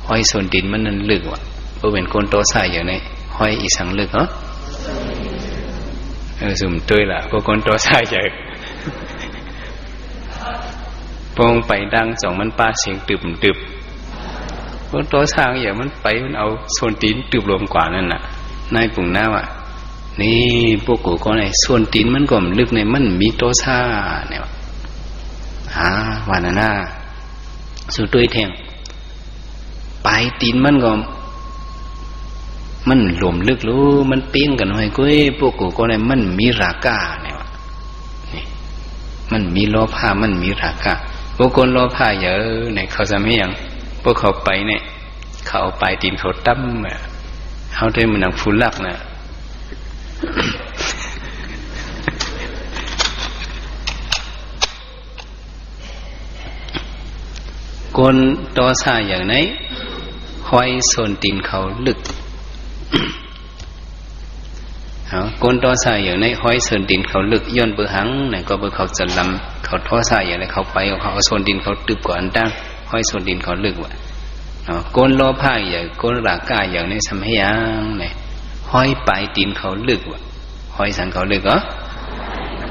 ห้อยส่วนตีนมันนั่นลึกวะพวกเป็นโกนโตซ่าเยอะเนี่ยห้อยอีสังลึกเหรอสุ่มตัวละพวกคนตัวใส่ใหญ่ปงไปดังสองมันป้าเสียงตึบพวกตัวสร้างอย่างมันไปมันเอาโซนตีนตึบรวมกว่านั่นน่ะนายปุ่งหน้าว่ะนี่พวกกูก็ไหนส่วนตีนมันก็ลึกในมันมีตัวซ่าเนี่ยวานาน่าสู่ตัวแทงปลายตีนมันก็มันหลวมลึกรู้มันเปี้ยงกันห้อยกุ้ยพวกกูก็เลยมันมีราคะเนี่ยวะนี่มันมีโลภะมันมีราคะพวกคนโลภะเยอะเนี่ยเขาจะไม่ยังพวกเขาไปเนี่ยเขาเอาปลายตีนเขาตั้มเขาได้มันหนังฟูลักนะคนตัวซาอย่างไหนห้อยโซนตีนเขาลึกก้นต่อสายอย่างในห้อยโซนดินเขาลึกย่นเบือหังไหนก็เบือเขาจะลำเขาท่อสายอย่างไรเขาไปเขาเอาโซนดินเขาตึบก่อนตั้งห้อยโซนดินเขาลึกว่ะก้นโลภะอย่างก้นราคะอย่างในสมัยยังไหนห้อยปลายดินเขาลึกว่ะห้อยสังเขาลึกเหรอ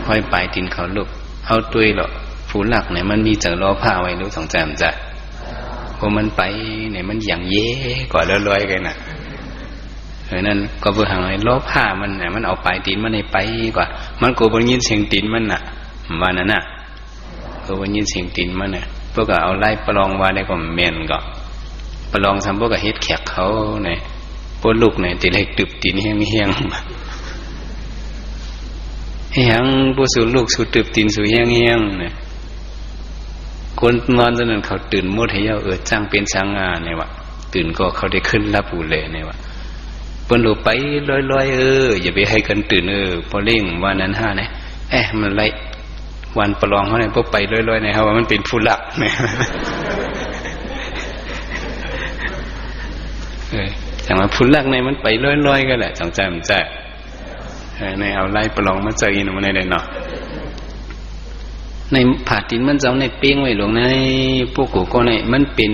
ห้อยปลายดินเขาลึกเอาตัวหรอฟูหลักเนี่ยมันมีจากโลภะไว้รู้สองใจมันจะพอมันไปเนี่ยมันอย่างเย่กว่าลอยๆกันน่ะนั่นก็เพื่อหาไอ้โลภะมันเนี่ยมันเอาปลายตีนมันให้ไปกว่ามันกูบนยินเสียงตีนมันน่ะว่านั่นน่ะกูบนยินเสียงตีนมันเนี่ยพวกก็เอาไล่ประลองว่าได้ก็เมียนก็ประลองทำพวกก็เฮ็ดแขกเขาเนี่ยพวกลูกเนี่ยตีเล็กตึบตีนเฮี้ยงพวกสู่ลูกสู่ตึบตีนสู่เฮี้ยงเนี่ยคนนอนตอนนั้นเขาตื่นมุดให้เย้าจ้างเป็นช้างงานเนี่ยวะตื่นก็เขาได้ขึ้นรับอูเล่เนี่ยวะปนหลุดไปลอยอย่าไปให้กันตื่นพอเร่งวันนั้นห้าเนี่ยมันไรวันประลองเขาเนี่ยพวกไปลอยๆเนี่ยเขาว่ามันเป็นผู้หลักเนี่ยแต่ว่าผู้หลักเนี่ยมันไปลอยๆกันแหละจังใจมันจะในเอาไล่ประลองมาเจออินมันได้เนาะในผ่าตีนมันเจ้าในเป้งไว้หลวงในพวกกูก็ในมันเป็น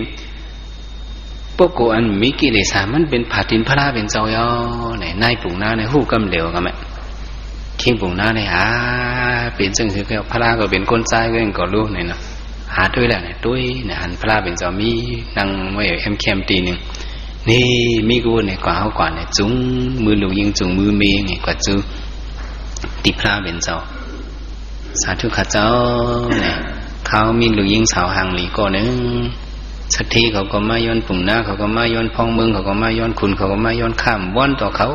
พวกกูอันมีกิเลสมันเป็นผ่าตีนพระราเป็นเจ้าย่อในนายปุ่งหน้าในหู้กำเหลวกันไหมคิงปุ่งหน้าในเป็นซึ่งคือพระราก็เป็นก้นใจก็ยังก่อรู้ในเนาะ หาด้วยแหละด้วยเนี่ยหันพระเป็นเจ้ามีนั่งไว้แคมตีหนึ่งนี่มีกูเนี่ยกว่าเขากว่าเนี่ยจุงมือหลูยิงจุงมือเมย์เนี่ยกว่าจูติพระเป็นเจ้าสาธุข้าเจ้าเนี่ยเขามีหลูยิงสาวหางหลีก็นึงสักทีเขาก็มาย้อนปุ่งหน้าเขาก็มาย้อนพองเมืองเขาก็มาย้อนคุณเขาก็มาย้อนข้ามว่อนต่อเขา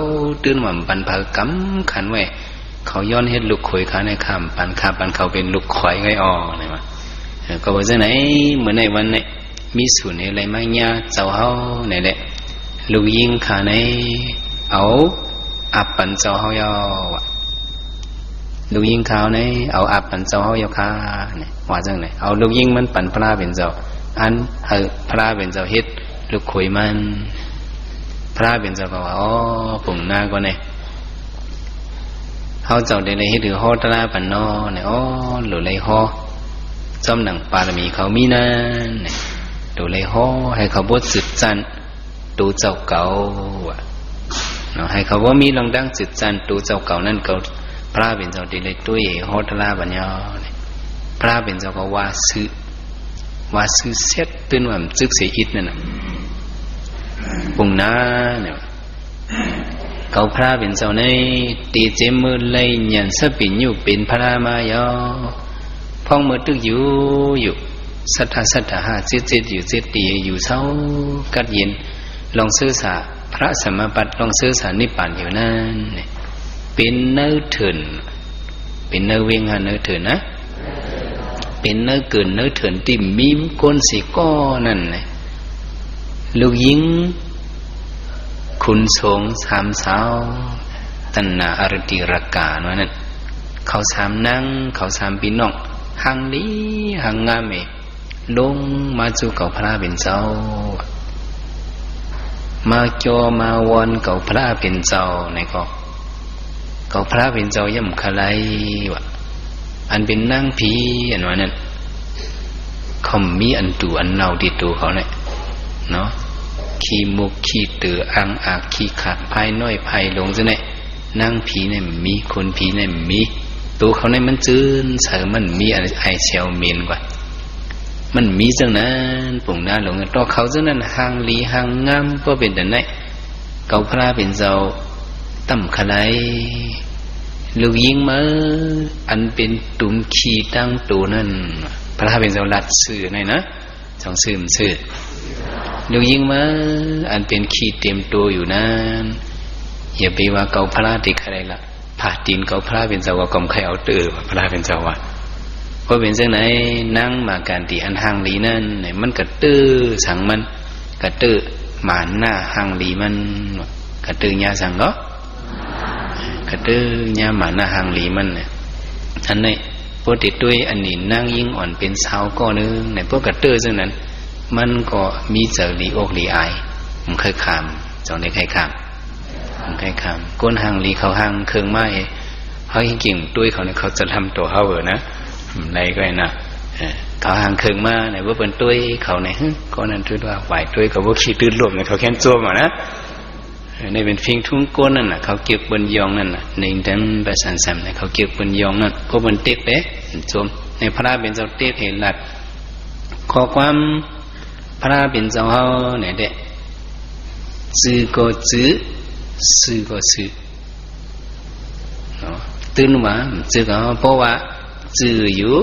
ตื่นหม่ำปันเผากำขันไว้เขาย้อนเฮ็ดลูกข่อยขาในข้ามปันข้ามปันเขาเป็นลูกข่อยไงอ๋อเนี่ยมาก็ว่าจะไหนเหมือนในวันนี้มีสูตรอะไรมาเนี่ยเจ้าเฮาเนี่ยแหละลูกยิงขาในเอาอับปันเจ้าเฮายาวลูกยิงขาวในเอาอับปันเจ้าเฮายาค่ะเนี่ยว่าจังไหนเอาลูกยิงมันปันพระเป็นเจ้าอันพระเป็นเจ้าเฮ็ดลูกข่อยมันพระเป็นเจ้าก็ว่าอ๋อปุ่งหน้าก็เนี่ยเฮาเจ้าได้เฮ็ดหรือฮอตราปันนอเนี่ยอ๋อหรือไรฮอจอมหนังปารมีเขามีนั่นเนี่ยดูไรฮอให้เขาบ่สืบจันตูเจ้าเก่าเนาะให้เขาว่ามีลองดังสืบจันตูเจ้าเก่านั่นเขาพระเป็นเจ้าได้เลยตุ้ยฮอตราปัญญาเนี่ยพระเป็นเจ้าก็ว่าซื้อเสร็จตื่นว่ามันจึกเสียอิดนั่นน่ะปุ่งหน้าเนี่ยเขาพระเป็นเจ้าในตีเจมือเลยหยันสปิญอยู่เป็นพระมายอพ่องมือตึกอยู่สัทธาหาเจ็ดอยู่เจ็ดตีอยู่เช้ากัดเย็นลองซื้อสาพระสมบัติลองซื้อสานิพพานอยู่นั่นเนี่ยเป็นเนื้อเถินเป็นเนื้อเวียงหาเนื้อเถินนะเป็นเนื้อเกินเนื้อเถินที่มีก้นสีก้อนั่นเนี่ยลูกยิงคุณสงสามสาวตัณนาอรติรากาเนาะนั่นเขาสามนั่งเขาสามพี่น้องหางลีหางงามเอลงมาสู่เก่าพระเป็นเจ้ามาจอมาวอนเก่าพระเป็นเจ้าในก็เก่าพระเป็นเจ้าย่ำขะไลวะอันเป็นนางผีอันว่านั่นเขามีอันตูอันเนาติดตัวเขาเนี่ยเนาะขี้มุกขี้เตืออังอากขี้ขาดภายน้อยภายลงซะเนี่ยนางผีเนี่ยมีคนผีเนี่ยมีตัวเขาเนี่ยมันจืนเสือมันมีไอเชลเมนกว่ามันมีจังนั้นปุ่งหน้าหลงต่อเขาจังนั้นหางลีหางงามก็เป็นแต่ไหนเก่าพระเป็นเจ้าตั้มขะไลลูกยิงมาอันเป็นตุ่มขี้ตั้งตัวนั่นพระเป็นเจ้าลัดสื่อหน่อยนะสองสื่อลูกยิงมาอันเป็นขี้เต็มตัวอยู่นั่นอย่าไปว่าเก่าพระติดอะไรละผ่าตีนเก่าพระเป็นเจ้าก็กำไข่เอาเตอพระเป็นเจ้าว่าเพราะเป็นเช่นไหนนั่งมาการตีอันหางลีนั่นเนี่ยมันกระตื้อสังมันกระตื้อหมานหน้าหางลีมันกระตื้อยาสังก็กระตื้อยาหมานหน้าหางลีมันเนี่ยอันนี้พวกติดด้วยอันนี้นั่งยิ่งอ่อนเป็นสาวก็นึงเนี่ยพวกกระตื้อซึ่งนั้นมันก็มีเจอลีอกลีอายมันเคยขามจองได้ใครขามมันเคยขามก้นหางลีเขาหางเครื่องไม้เขาเก่งด้วยเขาเนี่ยเขาจะทำตัวเขาเหรอนะในก็ไอ้น่ะเขาหางเครื่องมาเนี่ยว่าเป็นตุ้ยเขาเนี่ยก็นั่นตุ้ยว่าไหวตุ้ยเขาว่าขี้ตื้นรวมเนี่ยเขาแค่นจ้วมอ่ะนะในเป็นฟิงทุ่งก้นนั่นน่ะเขาเก็บบนยองนั่นน่ะในดันไปสันสัมเนี่ยเขาเก็บบนยองนั่นก็บนเต็กเด้จ้วมในพระเป็นเจ้าเต็กเห็นหลัดข้อความพระเป็นเจ้าเฮาเนี่ยเด้จื้อก็จื้อซื่อก็ซื่อเนาะตื่นมาจื้อก็เพราะว่าจื้ออยู่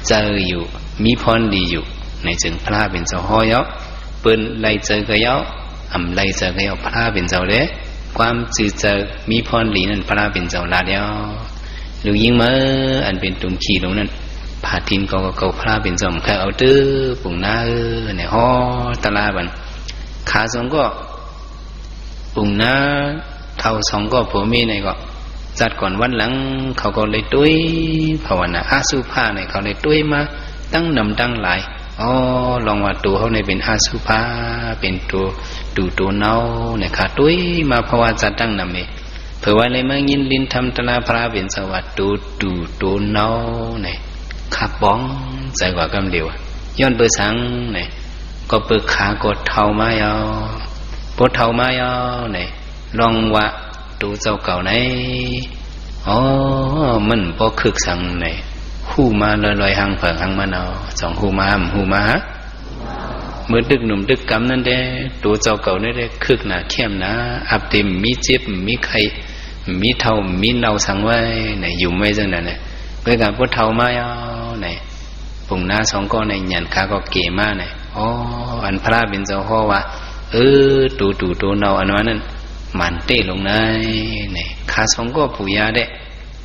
เจออยู่มีพรดีอยู่ในจึงพระเป็นเจ้าห้อยอเปิ้นไล่เจอก็ยอไล่เจอก็ยอพระเป็นเจ้าเด้ความจื้อเจอมีพรดีนั่นพระเป็นเจ้าลาดยอลูกยิงมาอันเป็นตุ่มขี้ลงนั้นผาทินก็พระเป็นเจ้าแค่เอาตื้อปุ่งหน้าเนี่ยฮ้อตะลาบันขาสองก็ปุ่งหน้าเท่าสองก็ผัวเมียเนี่ยก็จัดก่อนวันหลังเขาก็เลยตุ้ยภาวนาอาสุภาเนี่ยเขาเลยตุ้ยมาตั้งนำตั้งหลายอ๋อลองว่าตัวเขาเนี่ยเป็นอาสุภาเป็นตัวเน่าเนี่ยขาตุ้ยมาภาวนาจัดตั้งนำเนี่ยเผื่อว่าเลยมายินลินทำตลาพระเป็นสวัสดิ์ตัวเน่าเนี่ยขาบ้องใจกว่ากำเดียวย้อนเปิดสังเนี่ยก็เปิดขากดเท้าไม้เอาปดเท้าไม้เอาเนี่ยลองว่าตูเจ้าเก่าไหนอ๋อมันบ่คึกสังไหน หูมาลอยๆหังเผิงหังมาเนาสองหูมาหูมาฮะเมื่อดึกหนุ่มดึกกำนั่นเด้ตัวเจ้าเก่านี่เด้คึกหนาเข้มนะอับเต็มมีเจ็บมีไข้มีเท่ามีเนาสังไว้ไหนอยู่ไม่จังนั้นเนี่ยเพื่อการพุทเท่ามาไหนปุ่งหน้าสองก้อนในหยันขาก็เก๋มากไหนอ๋ออันพระเป็นเจ้าพ่อว่าตัวเนาอันนั้นมันเตะลงในเนี่ยขาสองก็ผู้ยาเด้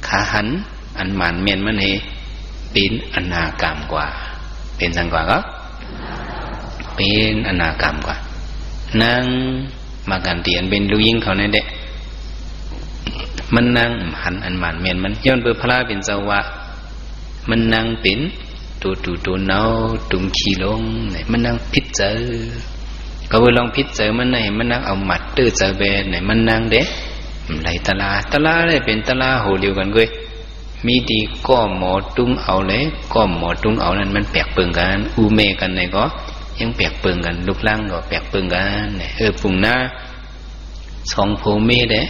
ขาหันอันมันเมียนมันเฮเป็นอนาคามกว่าเป็นสังกว่าก็เป็นอนาคามกว่านั่งมากันเตียนเป็นลูกยิงเขาเนี่ยเด้มันนั่งหันอันมันเมียนมันย้อนเบอร์พระเป็นเจ้าว่ามันนั่งเป็นตัวเนาตุ่มขี้ลงเนี่ยมันนั่งพิจเจอก็ไปลองพิจเจอมันไหนมันนั่งเอาหมัดตื้อเจอเบนไหนมันนั่งเด้ไหลตะลาเลยเป็นตะลาโหเดียวกันเว้ยมีดีก็หมอตุ้งเอาเลยก็หมอตุ้งเอานั้นมันแปลกเปิงกันอูเมกันไหนก็ยังแปลกเปิงกันลูกล่างก็แปลกเปิงกันเนี่ยปุ่งหน้าสองโพเมเด้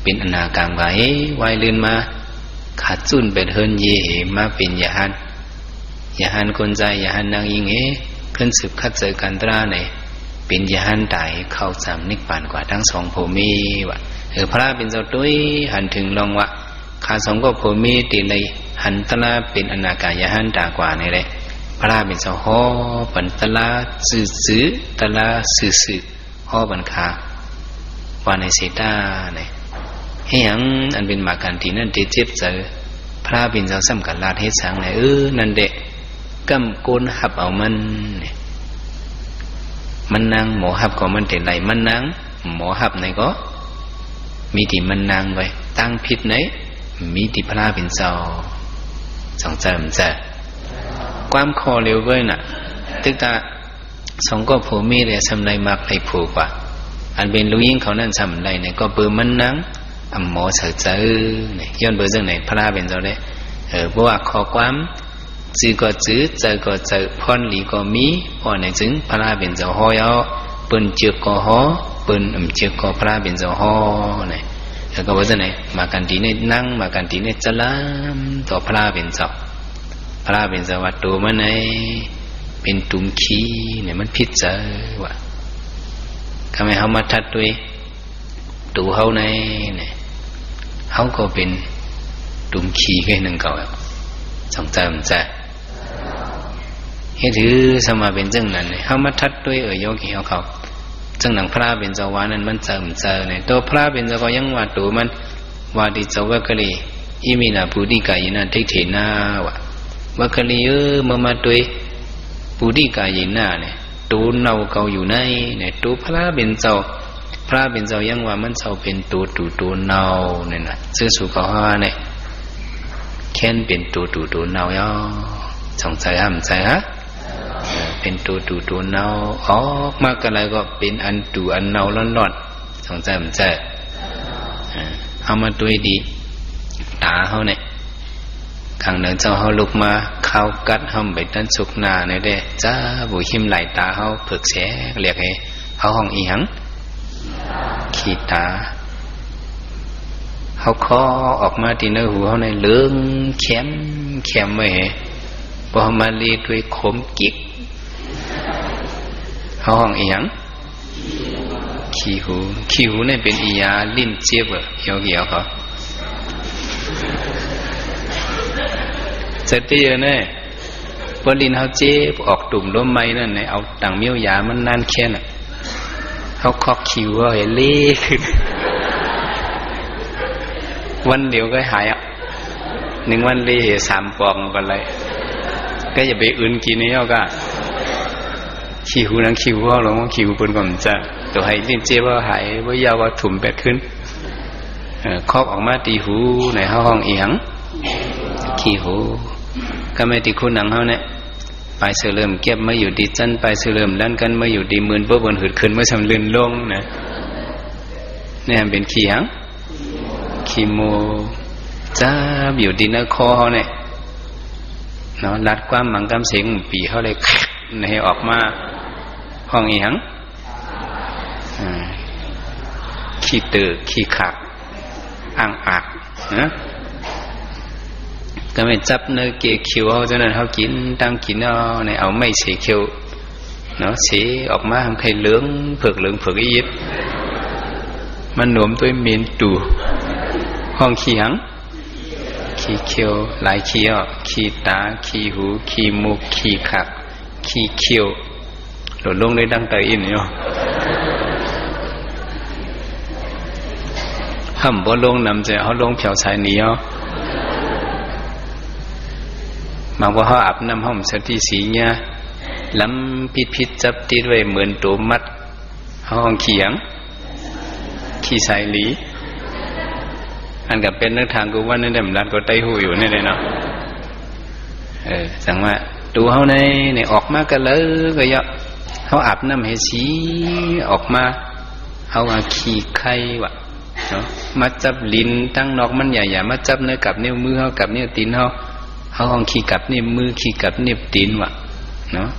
เป็นอนาคามว่าวายเลื่อนมาขาดจุนเป็นเฮินเย่มาเป็นยาหันคนใจยาหันนางยิงขึ้นสืบคัดเจอกันตราไหนเป็นยาหันตายเข้าสามนิพพานกว่าทั้งสองโพเมว่ะพระเป็นเจ้าตุ้ยหันถึงลองว่าขาสองก็โพเมตีเลยหันตละเป็นอนาคายาหันตากว่าในเลยพระเป็นเจ้าห่อปันตละซื้อตละซื้อห่อบันคาว่าในเสตาเนี่ยให้ยังอันเป็นมาการที่นั่นเจ็บเจอพระเป็นเจ้าสำคัญลาดให้สังเนี่ยนั่นเด็กกำโกนหับเอามันเนี่ยมันนางหมอหับก็มันแต่ไรมันนางหมอหับไหนก็มีที่มันนางไว้ตั้งผิดไหนมีที่พระเป็นเจ้าสองเจิมเจความคอเร็วไว้น่ะตึกตาสองก็ผู้มีเลยสำไรมากไรผูกว่าอันเป็นลูกยิงเขานั่นสำไรเนี่ยก็เบอร์มันนางหมอเสือเจอเนี่ยย้อนเบอร์เรื่องไหนพระเป็นเจ้าได้เพราะว่าข้อความจื้อก็จื้อเจอก็เจอพรหลีก็มีพอในจึงพระเป็นเจ้าห่อยเปิ้นเจือกก็ห่อเปิ้นเจือกก็พระเป็นเจ้าห่อเนี่ยแล้วก็ว่าจะไหนมากันทีเนี่ยนั่งมากันทีเนี่ยจะล้ำต่อพระเป็นเจ้าพระเป็นเจ้าวัดตัวมันไหนเป็นตุ่มขี้เนี่ยมันพิษเจอว่าทำไมเขามาทัดด้วยตัวเขาในเนี่ยเขาก็เป็นตุ่มขี้แค่หนึ่งเก่าสองเติมใจให้ถือสมาเป็นจังนั้นเนี่ยเขามาทัดด้วยโยกีเขาจังหนังพระเป็นเจ้าวานั้นมันเจอเนี่ยตัวพระเป็นเจ้าก็ยังว่าตัวมันว่าดิเจ้าวัคคีอิมินาปุติกายินาทิฏฐินาวะวัคคีมาด้วยปุติกายินาเนี่ยตัวเนาเก่าอยู่ในเนี่ยตัวพระเป็นเจ้ายังว่ามันเจ้าเป็นตัวเนาเนี่ยนะซึ่งสุขภาพเนี่ยแค่นเป็นตัวเนาย่อสงสัยห้ามใจฮะเป็นตัวเนาออกมากันอะไรก็เป็นอันเนาร้อนๆสงสัยห้ามใจเอามาด้วยดีตาเขาเนี่ยข้างหนึ่งเจ้าเขาลุกมาเข้ากัดห้องไปด้านสุกนาเนี่ยได้จ้าบุหิมไหลตาเขาเผือกแสเรียกให้เขาห้องอีหังขีตาเขาคอออกมาที่เนื้อหูเขาในเลื้องเข้มไว้พอมาลีด้วยขมกิกเขาห้องอีหยังขี้หูเนี่ยเป็นอียาลิ้นเจี๊ยบเหี่ยวเขาเสร็จที่เนี่ยพอลิ้นเขาเจี๊ยบออกตุ่มล้มไม้นั่นเนี่ยเอาต่างเมี้ยวยามันนานแค่น่ะเขาคอกคิวเขาเห็นเล่ขึ้นวันเดียวก็หายอ่ะ1 วันเลย3 ปองกันเลยก็อย่าไปอื่นกินนี่เขาก็คิวนั่งคิวเขาหลงว่าคิวเป็นก่อนจะตัวให้ลิ้นเจี๊ยบว่าหายว่ายาวว่าถุ่มแปดขึ้นคอกออกมาตีหูในห้องเอียงขี้หูก็ไม่ตีคู่หนังเขาเนี่ยไปเสื่อมเก็บมาอยู่ดีจันไปเสื่อมลั่นกันมาอยู่ดีมืนบ่บนหืดขึ้นเมื่อสำลืนลงนะเนี่ยเป็นขี้หังขี้โมจ้าอยู่ดีนะคอเขาเนี่ยเนาะรัดความหมังกำเสียงปีเขาเลยให้ออกมาห้องอีหังขี้ตือขี้ขักอ่างอักนะ ก็ไม่จับเนื้อเกี่ยวคิวเอาฉะนั้นเขากินตั้งกินเอาในเอาไม่เสียคิวเนาะสีออกมาทำไข่เหลืองเผือกอีดมันหนวมตัวเมียนตูห้องขี้หังขี้เขียวหลายขี้อ่ะขี้ตาขี้หูขี้มูกขี้ขักขี้เขียวหล่นลงได้ดังไตอินเนาะห้ามบ่ลงนำจะเขาลงเผียวสายหนีเอามาว่าเขาอาบน้ำห้องสติสีเนี่ยล้ำพิษจับติดไว้เหมือนตัวมัดห้องเขียงขี้สายหลีอันกับเป็นนักทางกูว่านั่นแหละมันรัดก็ไตหูอยู่นี่เลยเนาะสั่งว่าตัวเขาในออกมากันเลยก็เยอะเขาอาบน้ำให้สีออกมาเอาขี้ไข่วะเนาะมาจับลิ้นตั้งนอกมันใหญ่ๆมาจับเนื้อกับนิ้วมือเขากับนิ้วตีนเขาห้องขี้กับนิ้วมือขี้กับนิ้วตีนวะเนาะ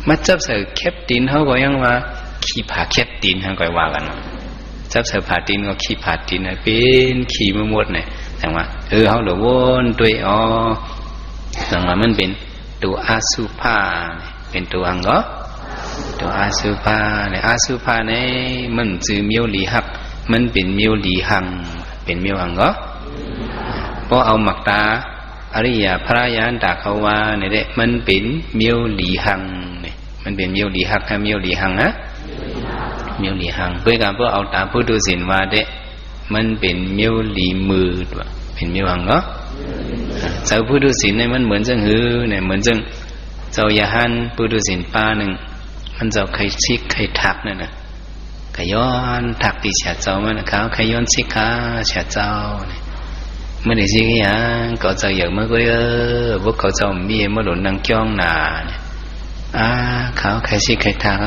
มาจับใส่แคบตีนเขาก็ยังว่าขี้ผ่าแคบตีนเขาก็ว่ากันจับใส่ผ่าตีนก็ขี้ผ่าตีนเป็นขี้มือหมดเนี่ยแต่ว่าเขาหลวนตัวแต่ว่ามันเป็นตัวอาสุภาเป็นตัวอังก็ตัวอาสุภาเนี่ยอาสุภาเนี่ยมันจือเมียวหลีหักมันเป็นเมียวหลีหังเป็นเมียวหังก็เพราะเอาหมักตาอริยพระยานตาเขาว่าเนี่ยมันเป็นเมียวหลีหังเนี่ยมันเป็นเมียวหลีหักเมียวหลีหังนะเมียวหลีหังเพื่อการเพื่อเอาตาพุทธศิลป์ว่าเด้มันเป็นเมียวหลีมือตัวเป็นเมียวหังก็เจ้าพุทธศิลป์เนี่ยมันเหมือนจังเนี่ยเหมือนจังเจ้ายาหันพุทธศิลป์ป้าหนึ่งมันเจ้าใครชิกใครทักนั่นนะขย้อนทักปีเฉาเจ้ามันเขาขย้อนชิกขาเฉาเจ้าเนี่ยเมื่อได้ชิกอย่างก็เจ้าอย่างเมื่อก็พวกเขาเจ้ามีเมื่อหล่นนั่งจ้องหนาเนี่ยเขาใครชิกใครทัก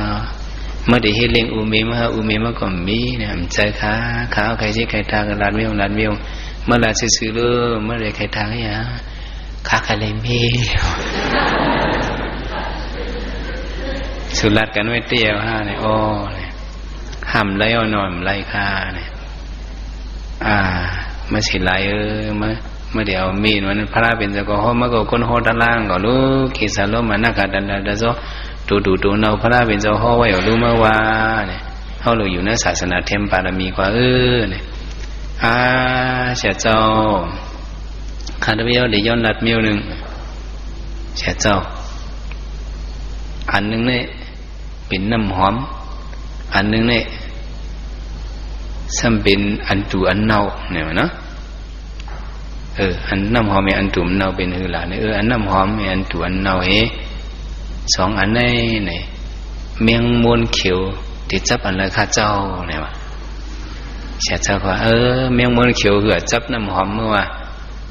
เมื่อได้เห็นเลี้ยงอุเมมามาก็มีเนี่ยใจขาเขาใครชิกใครทักลานเมียวเมื่อไรซื้อเลยเมื่อไรใครทักอย่างขาใครเลยมีสุรัดกันไว้เตี้ยวเนี่ยโอ้เนี่ยห้ามไล่เอาหน่อยไล่ค่าเนี่ยมาสิไล่มาเดี๋ยวมีนวันพระเป็นจะก็ห้อมาก็คนห้อด้านล่างก็รู้กิสารลมานักการดันโซดูเนาพระเป็นจะห้อไว้เอารู้มาว่าเนี่ยเขาเราอยู่ในศาสนาเทมปารมีกว่าเนี่ยเสียเจ้าขาดเมียวเดี๋ยวย้อนลัดเมียวหนึ่งเสียเจ้าอันหนึ่งเนี่ยเป็นน้ำหอมอันหนึ่งเนี่ยซ้ำเป็นอันตูอันเน่าเนี่ยเนาะอันน้ำหอมมีอันตูอันเน่าเป็นหลานเนี่ยอันน้ำหอมมีอันตูอันเน่าสองอันเนี่ยเมียงมวนเขียวติดจับอันเลยข้าเจ้าเนี่ยวะเสียเจ้าว่าเมียงมวนเขียวเหือจับน้ำหอมเมื่อว่า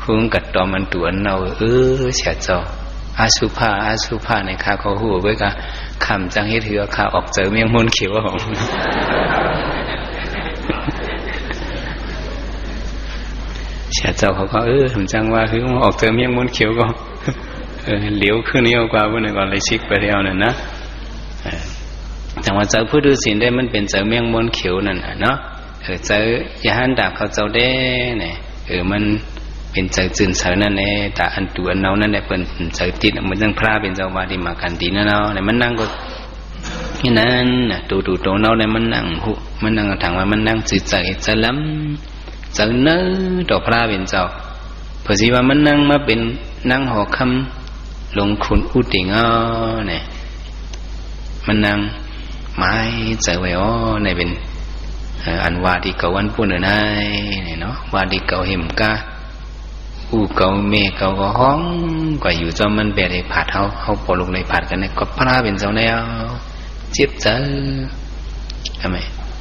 พุ่งกัดตอมันตัวอันเน่าเสียเจ้าอาสุภาในข้าเขาหูไว้กับคำจังเฮ็ดเหือข้าออกเจอเมียงมนเขียวของเสียเจ้าเขาก็ผมจังว่าคือออกเจอเมียงมนเขียวก็เหลียวขึ้นนี้กว่าวันนี้ก่อนเลยชิกไปแล้วนั่นนะแต่ว่าเจอผู้ดูสินได้มันเป็นเจอเมียงมนเขียวนั่นเนาะเจอยาหันดาบเขาเจ้าได้เนี่ยมันเป็นใจจืนเสานั่นเองแต่อันตัวอันเนานั่นแหละเป็นใจติดเหมือนจังพระเป็นเจ้าวาดีมากันตีนั่นเนาเนี่ยมันนั่งก็นี่นั่นดูโตเนาเนี่ยมันนั่งหุมันนั่งถังว่ามันนั่งจืดใจจะล้ำจะเนื้อต่อพระเป็นเจ้าเพราะสิว่ามันนั่งมาเป็นนั่งหอคำลงคุณอุติงเนี่ยมันนั่งไม้ใจไว้ในเป็นอันวาดีเก่าวันปุ่นเลยเนี่ยเนาะวาดีเก่าเห็มกาเก่าเมฆเก่าก็ห้องก็อยู่จอมันเบียดไอ้ผัดเขาปลงในผัดกันเนี่ยก็พระเป็นเจ้าแนวเจ็บเจอทำไม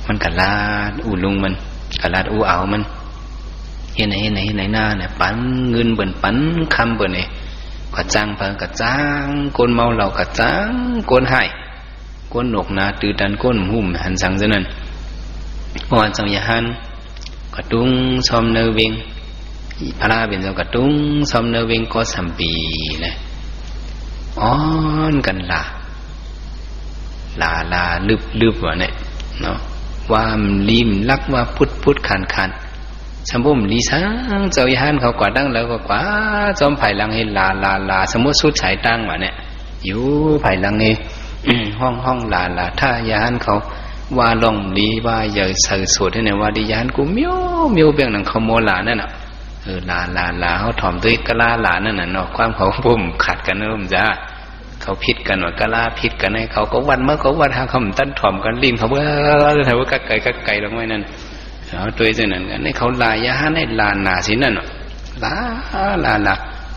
มันกัดลาดลุงมันกัดลาดเอามันเห็นไหนหน้าเนี่ยปันเงินเบิ่นปันคำเบิ่นเนี่ยก็จ้างเพิ่งก็จ้างคนเมาเหล้าก็จ้างคนหายคนหนกนาตื่นดันคนหุ่มหันสังเท่านั้นวันสังยาหันก็ตุ้งซอมเนวิงพระเป็นเจ้ากระตุ้งซอมเนวิงก็สัมปีเลยอ้อนกันลาลึบวะเนี่ยเนาะว่าลิมลักว่าพุทธคัน สมมุติลีสังเจ้าย่านเขากว่าดังแล้วก็กว่าจอมไผ่ลังให้ลาสมมุติสุดฉายตั้งว่าเนี่ยอยู่ไผ่ลังนี่ห้องลาถ้าย่านเขาว่าลองลีว่าอย่าใส่สูตรให้เนี่ยว่าดิย่านกูเมียวเบียงนังเขาโมลานั่นน่ะลาเขาถ่อมด้วยกะลานั่นน่ะเนาะความเขาปุ่มขัดกันนะผมจ้าเขาผิดกันว่ากะลาผิดกันให้เขาก็วันเมื่อเขาวันหาคำตั้นถ่อมกันลิ้นเขาเบ้อแต่ว่ากักไก่ลงไว้นั่นเอาตัวเจ้านั่นกันให้เขาลายาให้ลาหนาสินั่นลา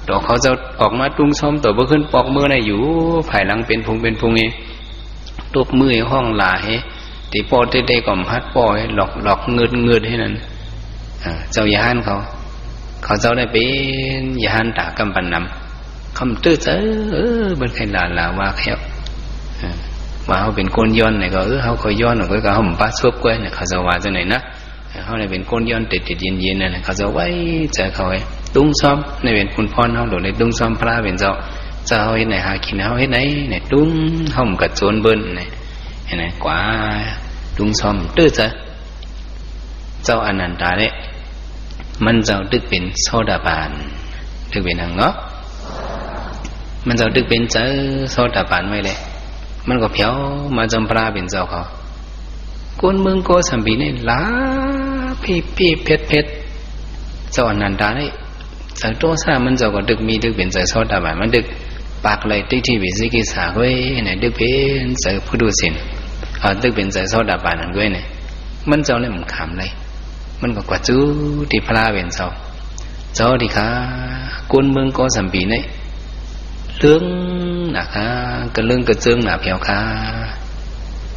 ดอกเขาจะออกมาตุ้งซ้อมตัวเพื่อขึ้นปอกมือในอยู่ภายหลังเป็นพุงนี่ตบมือห้องลาให้ตีปอเต้ก่อมพัดปอให้หลอกเงินให้นั่นเจ้ายาหันเขาเจ้าได้เป็นยาหันตากำปันนำคำตื้อเจ้เป็นใครลาว่าแค่ว่าเขาเป็นก้นย้อนไหนก็เขาคอยย้อนหรือก็เขาป้าซุบกล้วยเนี่ยเขาจะว่าจะไหนนะเขาในเป็นก้นย้อนติดเย็นนั่นเขาจะไว้ใจเขาไว้ตุ้งซ้อมในเป็นคุณพ่อเขาหรือในตุ้งซ้อมพระเป็นเจ้าเห็นไหนหากินเขาเห็นไหนเนี่ยตุ้งเขากัดโจนเบิ้ลเนี่ยเห็นไหนกว่าตุ้งซ้อมตื้อเจ้าอนันตาเนี่ยมันเจ้าตึกเป็นโซดาบานตึกเป็นหังเนาะมันเจ้าตึกเป็นเจ้าโซดาบานไว้เลยมันก็เพียวมาจำปลาเป็นเจ้าเขาก้นเมืองโกสัมปีนี่ล้าพี่เพชรเจ้าอนันตาเนี่ยแต่โตซามันเจ้าก็ดึกมีดึกเป็นเจ้าโซดาบานมันดึกปากเลยติ๊กที่วิสิกิสาเว้ยเนี่ยดึกเป็นเจ้าผู้ดูสินดึกเป็นเจ้าโซดาบานนั่นเว้ยเนี่ยมันเจ้าเนี่ยมันขำเลยมันก็กว่าจู้ที่พลาเป็นเจ้าดีค่ะก้นเมืองโกสัมปีนี่เรื่องนะคะก็เรื่องกระเจิงหนาเพียวค่ะ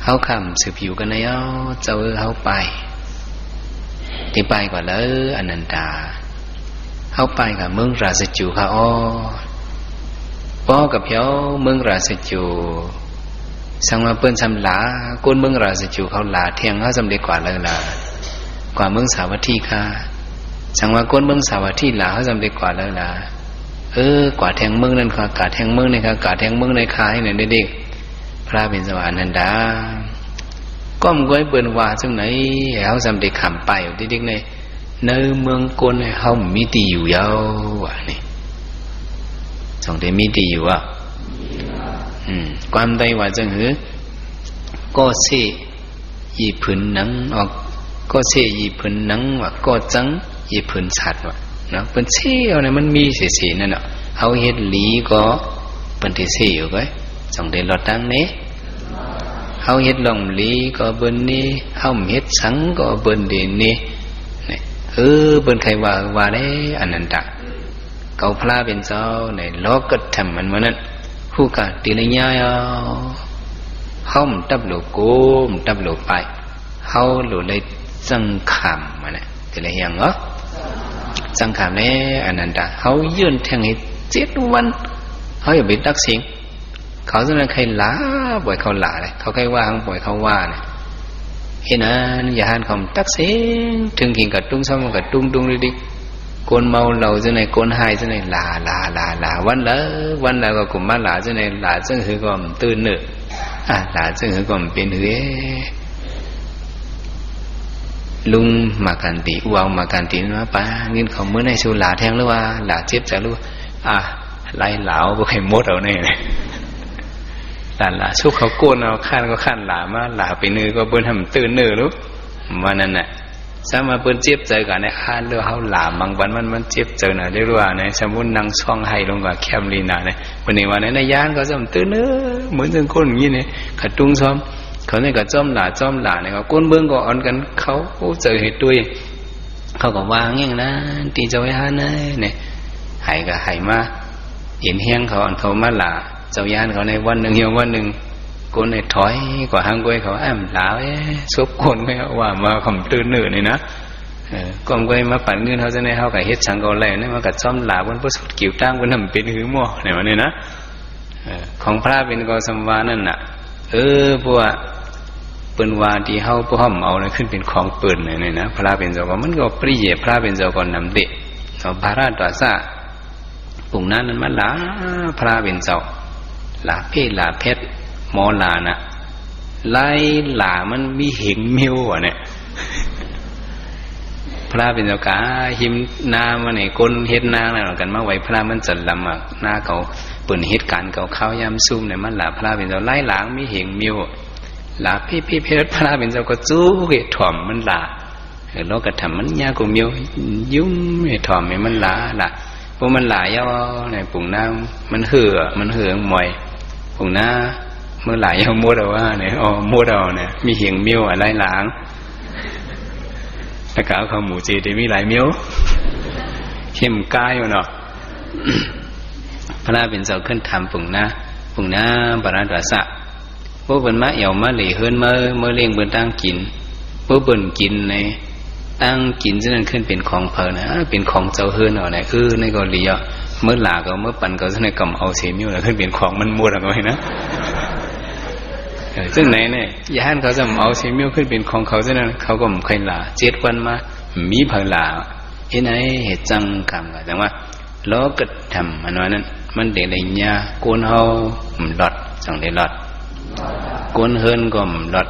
เขาคำสืบผิวกันในเอาเจ้าเขาไปที่ไปกว่าเลยอนันตาเขาไปกับเมืองราชจูค่ะป้อกับเพียวเมืองราชจูสังมาเปิ้นสำลาก้นเมืองราชจูเขาลาเทียงเขาสำเร็จกว่าเลยล่ะกว่าเมืองสาวัตถีค่ะสังมาก้นเมืองสาวัตถีลาเขาสำเร็จกว่าเลยล่ะกว่าแทงเมืองนั่นค่ะกาแทงเมืองนี่ค่ะกาแทงเมืองในคายเนี่ยเด็กๆพระเป็นสวรรค์นันดาก้มก้อยเปิ่นว่าจังไหนเขาสำเร็จขำไปอยู่เด็กๆเนี่ยในเมืองก้นเขามีตีอยู่ยาวว่ะนี่สองเดมีตีอยู่อ่ะความใดว่าจังหือก็เสยีผืนหนังออกก็เสยีผืนหนังว่าก็จังยีผืนสัตว์ว่ะนะเป็นเชี่ยวเนี่ยมันมีเสียนั่นเนาะเขาเฮ็ดหลีก็เป็นที่เชี่ยวก็สองเดือนรอตั้งเนี้ยเขาเฮ็ดลองหลีก็เบิ้นนี้เขาเฮ็ดสังก็เบิ้นเด่นนี้เนี่ยเบิ้นใครว่าได้อนันตะเกาพระเป็นเจ้าในล้อกระทำมันว่านั้นผู้กะตีเลยง่ายเขาตับหลูโกมตับหลูไปเขาหลูเลยจังขำมันน่ะตีเลยยังเหรอสังขารนี้อนันตาเขายื่นแทงให้7 วันเขาอย่าไปตักเสียงเขาจะนั่งใครหลาบ่อยเขาหลาเลยเขาใครว่าบ่อยเขาว่าเนี่ยเห็นนั้นอย่าหันคำตักเสียงถึงกินกับตุ้งซ้ำกับตุ้งดิโกนเมาเหล่าจะไหนโกนหายจะไหนลาวันละก็กลุ่มมาหลาจะไหนหลาจึงหือก็ตื่นเนื้อหลาจึงหือก็เป็นหือลุงมากันตีวาวมากันตีนะป้าเงินเขาเมื่อในชูหลาแทงหรือว่าหลาเจ็บจะรู้ไล่เหลาบ่ใครมดเอาแน่เลยหลาชุกเขาโกนเอาข้านก็ข้านหลามาหลาไปเนื้อก็เบิ้ลทำตื่นเนื้อรู้วันนั้นน่ะสามาเบิ้ลเจ็บใจกันในข้านเรื่องเขาหลาบางวันมันเจ็บใจน่ะเรียกว่าในสมุนนางช่องไห้ลงกับแคมลีน่ะเนี่ยวันนี้วันนั้นในย่านก็จะตื่นเนื้อเหมือนคนอย่างนี้เนี่ยขัดตุ้งซ้อมเขาเนี่ยก็จ้อมหลาเนี่ยก็ก้นเบื้องก็อ่อนกันเขาเจอเหตุด้วยเขาก็วางอย่างนั้นตีเจ้าไว้ฮะเนี่ยหายก็หายมาเห็นแห้งเขาอ่อนเขามาหลาเจ้ายานเขาในวันหนึ่งเหี่ยววันหนึ่งก้นในถอยกว่าห้างก้อยเขาหลาซุบคนไม่ว่ามาข่มตื่นเหนื่อยนี่นะก้มก้อยมาปั่นเงินเขาจะในเขากับเฮ็ดสังเกาแหล่เนี่ยมากับจ้อมหลาบนพระสุดกิ่วตั้งบนทำเป็นหือหม้อเนี่ยวันนี้นะของพระเป็นกอสัมวานั่นน่ะพวกเปิ้นว่าที่เฮาบ่ห่มเอาเนี่ยขึ้นเป็นของเปิ้นเนี่ยนะพระเป็นเจ้าก็มันก็ปริเยพระเป็นเจ้าก็นำเดะเขาบาราตวาซะปุ่งนั้นมันลาพระเป็นเจ้าลาเพชรหมอลาน่ะไล่หลามันมีเหงเมียวอ่ะเนี่ยพ ระเป็นเจ้ากาหิมนามาไหนก้นเฮ็ดนาอะไรกันมาไว้พระมันจัดลำอ่ะหน้าเขาเปิดเหตุการณ์เขาเข้ายำซุ่มเนี่ยมันหลาพระเป็นเจ้าไล่หลางมีเหงมิวหลาพี่เพชรพระเป็นเจ้าก็จู้เหตุถ่อมมันหลาโลกธรรมมันยากกว่ามิวยุ่งเหตุถ่อมมันหลาพวกมันหลายย่อในปุ่งน้ำมันเหือมวยปุ่งหน้าเมื่อหลายย่อมัวเราว่าเนี่ยมัวเราเนี่ยมีเหงมิวอะไรหลางแต่กาวเขาหมูจีได้มีหลายมิวเข้มกายอยู่เนาะพระเป็นเจ้าขึ้นทำปุ่งหน้าปราดวาสะพวกเป็นมะเหี่ยวมะเหลี่ยเฮิรนเมื่อเลี้ยงเบิ่นตั้งกินพวกเบิ่นกินในตั้งกินฉะนั้นขึ้นเป็นของเพลินนะเป็นของเจ้าเฮิรนเอาไหนในเกาหลีอ่ะเมื่อหลาก็เมื่อปั่นก็ฉะนั้นกำเอาเสียมิวแล้วขึ้นเป็นของมันมัวอะไรกันนะซึ่งไหนเนี่ยย่านเขาจะเอาเสียมิวขึ้นเป็นของเขาฉะนั้นเขาก็ไม่เคยหลา7 วันมามีเพลินหลาเห็นไหมเหตุจังกรรมกันแต่ว่าล้อกระทำอันนั้นมันเด็กในญาโกนเฮาหลอดจังได้หลอดโกนเฮิรนก็หลอด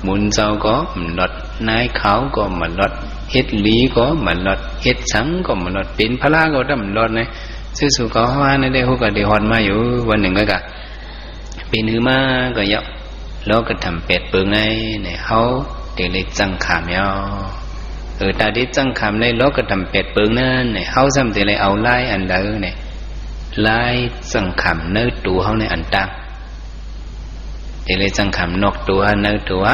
หมุนเจ้าก็หลอดนายเขาก็หลอดเฮ็ดลีก็หลอดเฮ็ดสังก็หลอดเป็นพระก็ดำหลอดนะซึ่งสุขเขาว่าในได้ฮู้ก็ได้ฮอดมาอยู่วันหนึ่งก็เป็นหือมาก็เยอะล้อกระทำเป็ดเปิงในเฮาเด็กเล็กจังขามยอตาดิจังคำในล้อกระทำเป็ดเปิงนั่นเนี่ยเขาซ้ำแต่เลยเอาไล่อันเดิมเนี่ยไล่จังคำเนื้อตัวเขาในอันตั้งแต่เลยจังคำนกตัวเนื้อตัว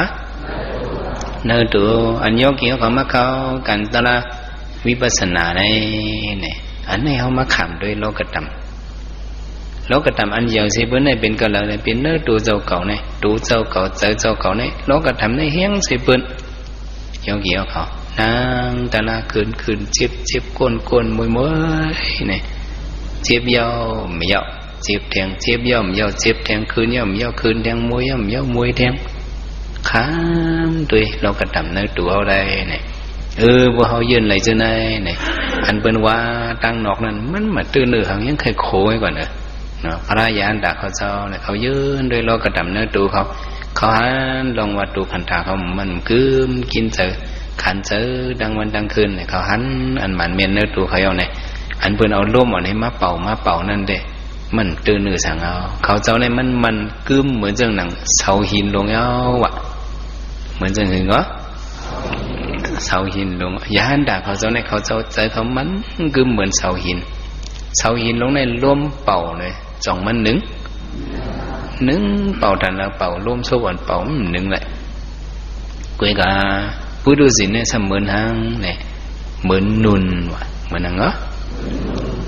อันยกเกี่ยวกับมะเขากันตละวิปัสสนาในเนี่ยอันนี้เขามาคำด้วยล้อกระทำอันเดียวสิเพื่อนในเป็นก็แล้วเนี่ยเป็นเนื้อตัวเจ้าเก่าเนี่ยตัวเจ้าเก่าเจ้าเก่าเนี่ยล้อกระทำในเฮี้ยงสิเพื่อนยกเกี่ยวเขานางตาลาคืนเจ็บก้นมวยเนี่ยเจ็บยาวไม่ยาวเจ็บแทงเจ็บยาวไม่ยาวเจ็บแทงคืนยาวไม่ยาวคืนแทงมวยยาวไม่ยาวมวยแทงข้ามตัวเรากระทำในตัวเอาได้เนี่ยว่าเขายืนอะไรจะไหนเนี่ยอันเป็นว่าตั้งนอกนั้นมันมาตื่นเนื้อหางยังเคยโค้ยก่อนเนาะพระยานด่าเขาเจ้าเนี่ยเขายืนโดยเรากระทำในตัวเขาหันลองวัดดูขันธาเขามันกืมกินเจอขันเจอดังวันดังคืนเนี่ยเขาหันอันหมันเมียนเนื้อตัวเขาเอาเนี่ยอันเพิ่นเอาล่มเอาให้มาเป่านั่นเด้มันตื่นเนื้อสังเอาเขาเจ้าเนี่ยมันกึมเหมือนจังหนังเสาหินลงเอาวะเหมือนจังหนึ่งก็เสาหินลงอย่าหันด่าเขาเจ้าเนี่ยเขาเจ้าใจเขามันกึมเหมือนเสาหินลงในร่วมเป่าเลยจ่องมันหนึ่งเป่าทันแล้วเป่าร่วมโซ่วันเป่าหนึ่งเลยกุยกาผู้ดูสิเนี่ยเสมือนหางเนี่ยเหมือนนุนวะเหมือนอะไร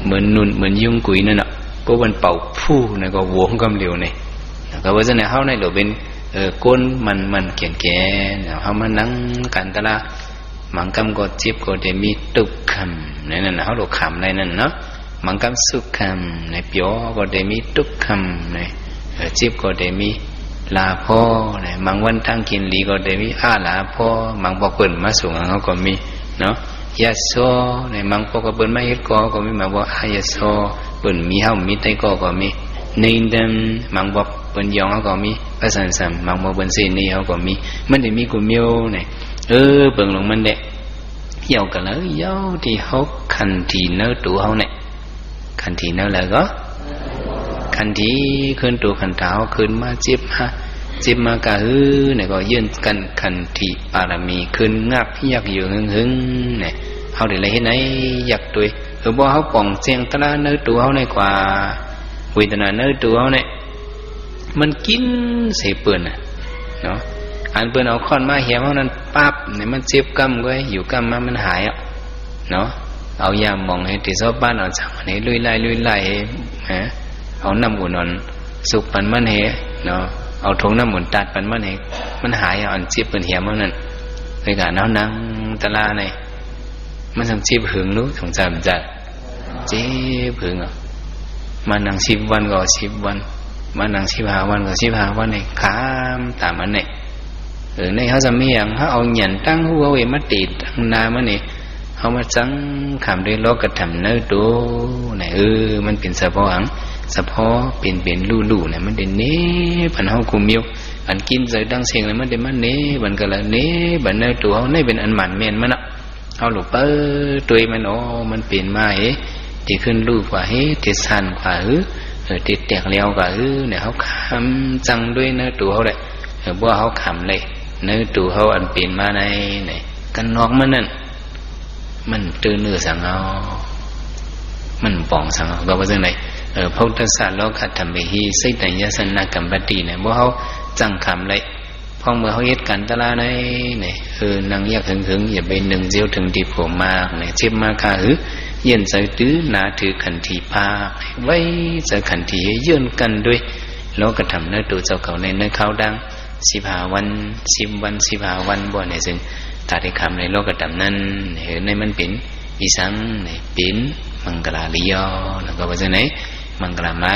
เหมือนนุนเหมือนยุ่งกุยนั่นแหละพวกมันเป่าผู้เนี่ยก็วงกำเดียวเนี่ยก็ว่าจะเนี่ยเขาในหรือเป็นก้นมันเก่ๆเขามานั่งกันตะละมังกำก็จิบก็จะมีตุกคำเนี่ยนั่นเขาหลอกคำอะไรนั่นเนาะมังกำสุกคำในเปียวก็จะมีตุกคำเนี่ยจิบก็จะมีลาพ่อเนี่ยบางวันตั้งกินลีก็ได้มีลาพ่อบางปอกเปิ่นมาส่งเขาก็มีเนาะยาโซเนี่ยบางปอกเปิ่นมาเฮ็ดก็มีมาบอกยาโซเปิ่นมีเฮามีไตก็มีในเดิมบางบอกเปิ่นยองเขาก็มีภาษาสัมบางบอกเปิ่นเซนี่เขาก็มีมันได้มีกุมิวเนี่ยเบิ่งลงมันเด้เหี่ยวกันแล้วเหี่ยวที่เขาคันทีเนื้อตัวเขาเนี่ยคันทีเนื้อแล้วก็คันทีขึ้นตัวคันเท้าขึ้นมาจิบมากะเนี่ยก็ยื่นกันคันทีปารมีขึ้นงับอยากอยู่หึงเนี่ยเขาได้อะไรเห็นไหนอยากตัวบ่เขาป่องเสียงตะละเนื้อตัวเขาในกว่าเวทนาเนื้อตัวเขาเนี่ยมันกินเสียเปื่อนเนาะอันเปื่อนเอาค้อนมาเหี่ยวเขานั้นปั๊บเนี่ยมันเจ็บกำไว้อยู่กำมามันหายเนาะเอายามองให้ติดซอบบ้านเอาจังอันนี้ลุยไล่ฮะเอาน้ำอุ่นสุกปันมันเหเนาะเอาทงน้ำอุ่นตัดปันมันเหมันหายอันจีบเป็นเหี่ยวมันนั่นในการน้ำนังตะลาเนี่ยมันทำจีบหึงรู้สงสารมันจะจีบหึงมานั่ง10 วันก็10 วันมานั่ง15 วันก็15 วันเนี่ยข้ามตามมันเนี่ยในเขาจะมีอย่างเขาเอาหยันตั้งหัวเวมาติดตั้งนามันเนี่ยเขามาจังขำด้วยล้อกระทำเนื้อตัวเนี่ยมันเป็นสะโพกเป็นลู่เนี่ยมันเด่นเน่ปันเฮาคุมิวอันกินใจดังเสียงเลยมันเด่นมันเน่บันก็ละเน่บันเนื้อตัวเขาในเป็นอันหมันเมียนมันอ่ะเฮ เอาหลุเปิ้ตัวมันมันเปลี่ยนมาที่ขึ้นรูปกว่าที่สั่นกว่าที่แตกเลี้ยวกว่าเนี่ยเขาคำจังด้วยเนื้อตัวเขาเลยบ่เขาขำเลยเนื้อตัวเขาอันเปลี่ยนมาในกันนอกมันนั่นมันตื่นเนื้อสังเอามันป่องสังเอาก็ว่าจังไดพุทธศาสนาโลกัตถมิหิสิตัญญสนะกัมปติเนี่ยบ่เขาจังขำเลยพอเมื่อเขาเฮ็ดกันตะลาในนางอยากถึงอย่าไปหนึ่งเดียวถึงที่ผมมากเนี่ยเจ็บมากค่ะเย็นใจตื้อนาถือขันทีพาไว้จะขันทียื่นกันด้วยแล้วก็ทำเนื้อตัวเจ้าเขาในเนื้อเขาดัง15 วัน10 วัน15 วันบ่เนี่ยซึ่งตาได้คำในโลกธรรมนั้นในมันเป็นวิสังเนี่ยเป็นมังกรลิยอแล้วก็ว่าจะไหนมังกรไม้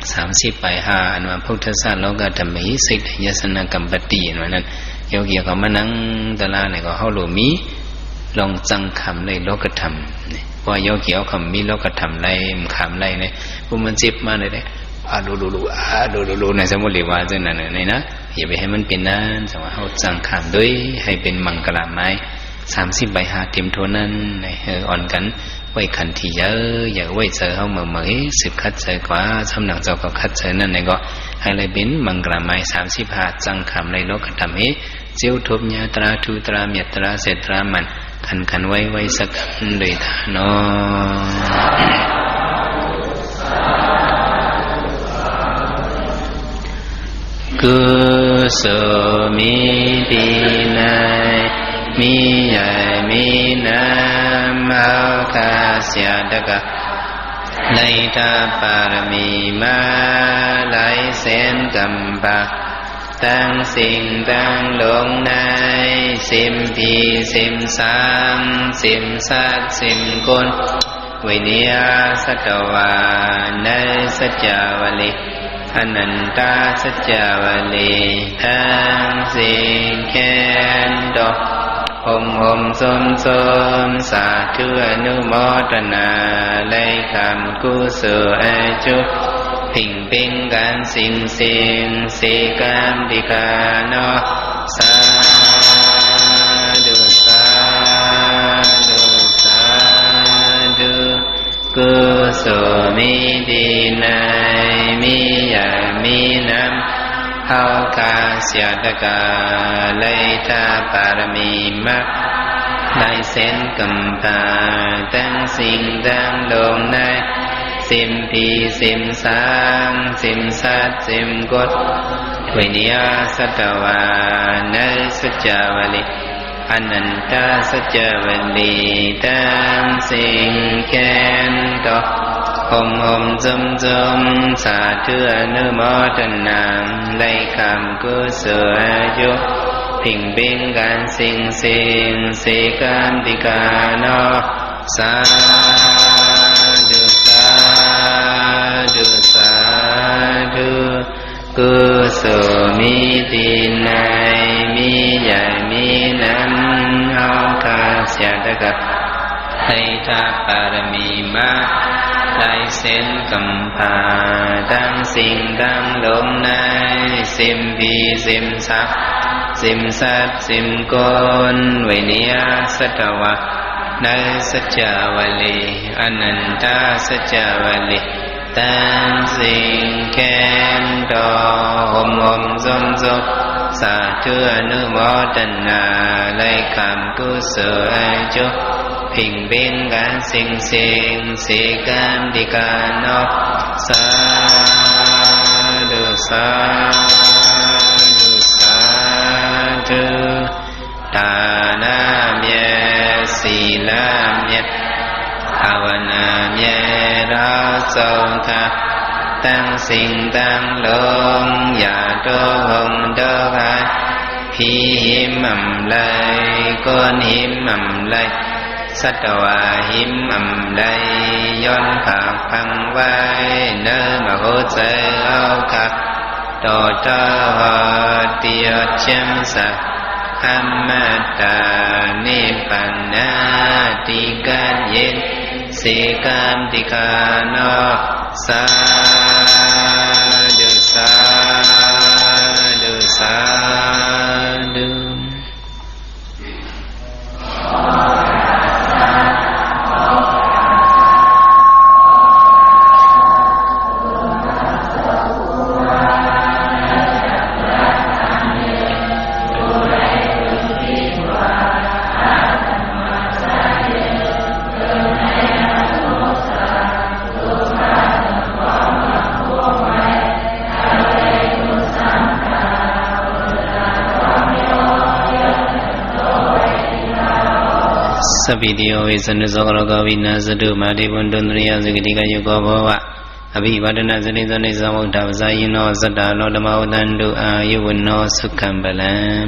30 ไป5อันว่าพุทธศาสนาโลกธรรมิสิทธิยสนะกัมปติอันว่านั้นโยกีเขามานั่งตะลาเนี่ยก็เฮาโลมีลองจังคำเลยโลกธรรมนี่เพราะโยกีเอาคำมีโลกธรรมไรคำไรเนี่ยพวกมันจิบมาเลยเนี่ยดูในสมุทรว่าจังนั้นนี่นะอย่าไปให้มันเป็นนั้นสมว่าเฮาจังคำด้วยให้เป็นมังกรไม้30 ใบ5เต็มโทนั้นอ่อนกันไว้ขันทีเยอะอย่าไว้เจอเขาเหมือนสืบคัดเจอกว่าสำนักเจ้าก็คัดเจอนั่นก็ให้เลยบินมังกรไม้35จังคำในโลกธรรมเจ้าทุบญาตราทุตราเมียตราเสตรามันขันไว้สักเลยท่านกุศลมีดีนายมีใหญ่มีน้ำเอาคาเสียดกะในทาปารมีมาไหลเส้นกำปะตั้งสิ่งตั้งลงใน10 ปี10 สาม10 สัต10 คนวินิยาสัตวาในสัจจาวลีอนันตาสัจจาวลีทั้งสิ่งแค้นดอกสมสาธุอนุโมทนาเลยคำกุศลจุพิงปิงกันสิ่งสีกามดิกาโนสาธุกุศลมีดีในมีใหญ่มีน้ำเฮาคาเสียดกาเลยทาปารมีมักได้เส้นกำพาตั้งสิ่งตั้งลงใน10 ปี10 สาม10 สัต10 กฎวินิยาสัตวาในสัจจาวลีอนันตาสัจจาวลีตั้งสิ่งแค้นต่อจมสาธุอนุโมทนาได้คำกุศลยุพิงบิงกันสิ่งสีกามติกาโนสาธุกุศลมีดีในมีใหญ่มีน้ำเอาคาเสียดกะให้ทาปารมีมาได้เส้นกำพาตั้งสิ่งตั้งลมใน10 ปี10 สาม10 สัต10 คนวินิยาสัตวะในสัจจาวลีอนันตาสัจจาวลีตั้งสิ่งแค้นดอกสมสาธุอนุโมทนาเลยคำกุศลจุพิงบิงกันสิ่งสีกามดิกาโนสาธุทานาเมศีลาเมภาวนาเมเราทรงค่ะตั้งสิ่งตั้งลงอย่าโดนดอกหิมำเลยก้อนหิมำเลยสัตวาหิมอำไลย้อนผากพังไว้เนื้อมาโหเจเอาค่ะต่อเจ้าเตียเชื่อมสักธรรมตานิพพานาติการเย็นสีกามติกาโนสาธุ สัพพิติโยวิสนุสกโลกวินาสตุมาติปุณตุนตริยสุขิติกายุโกภวะอภิวัตนาสิริสนิสมุทธาสายิโนสัตตาโลธรรมอุตันตุอายุวโนสุขัมปลัง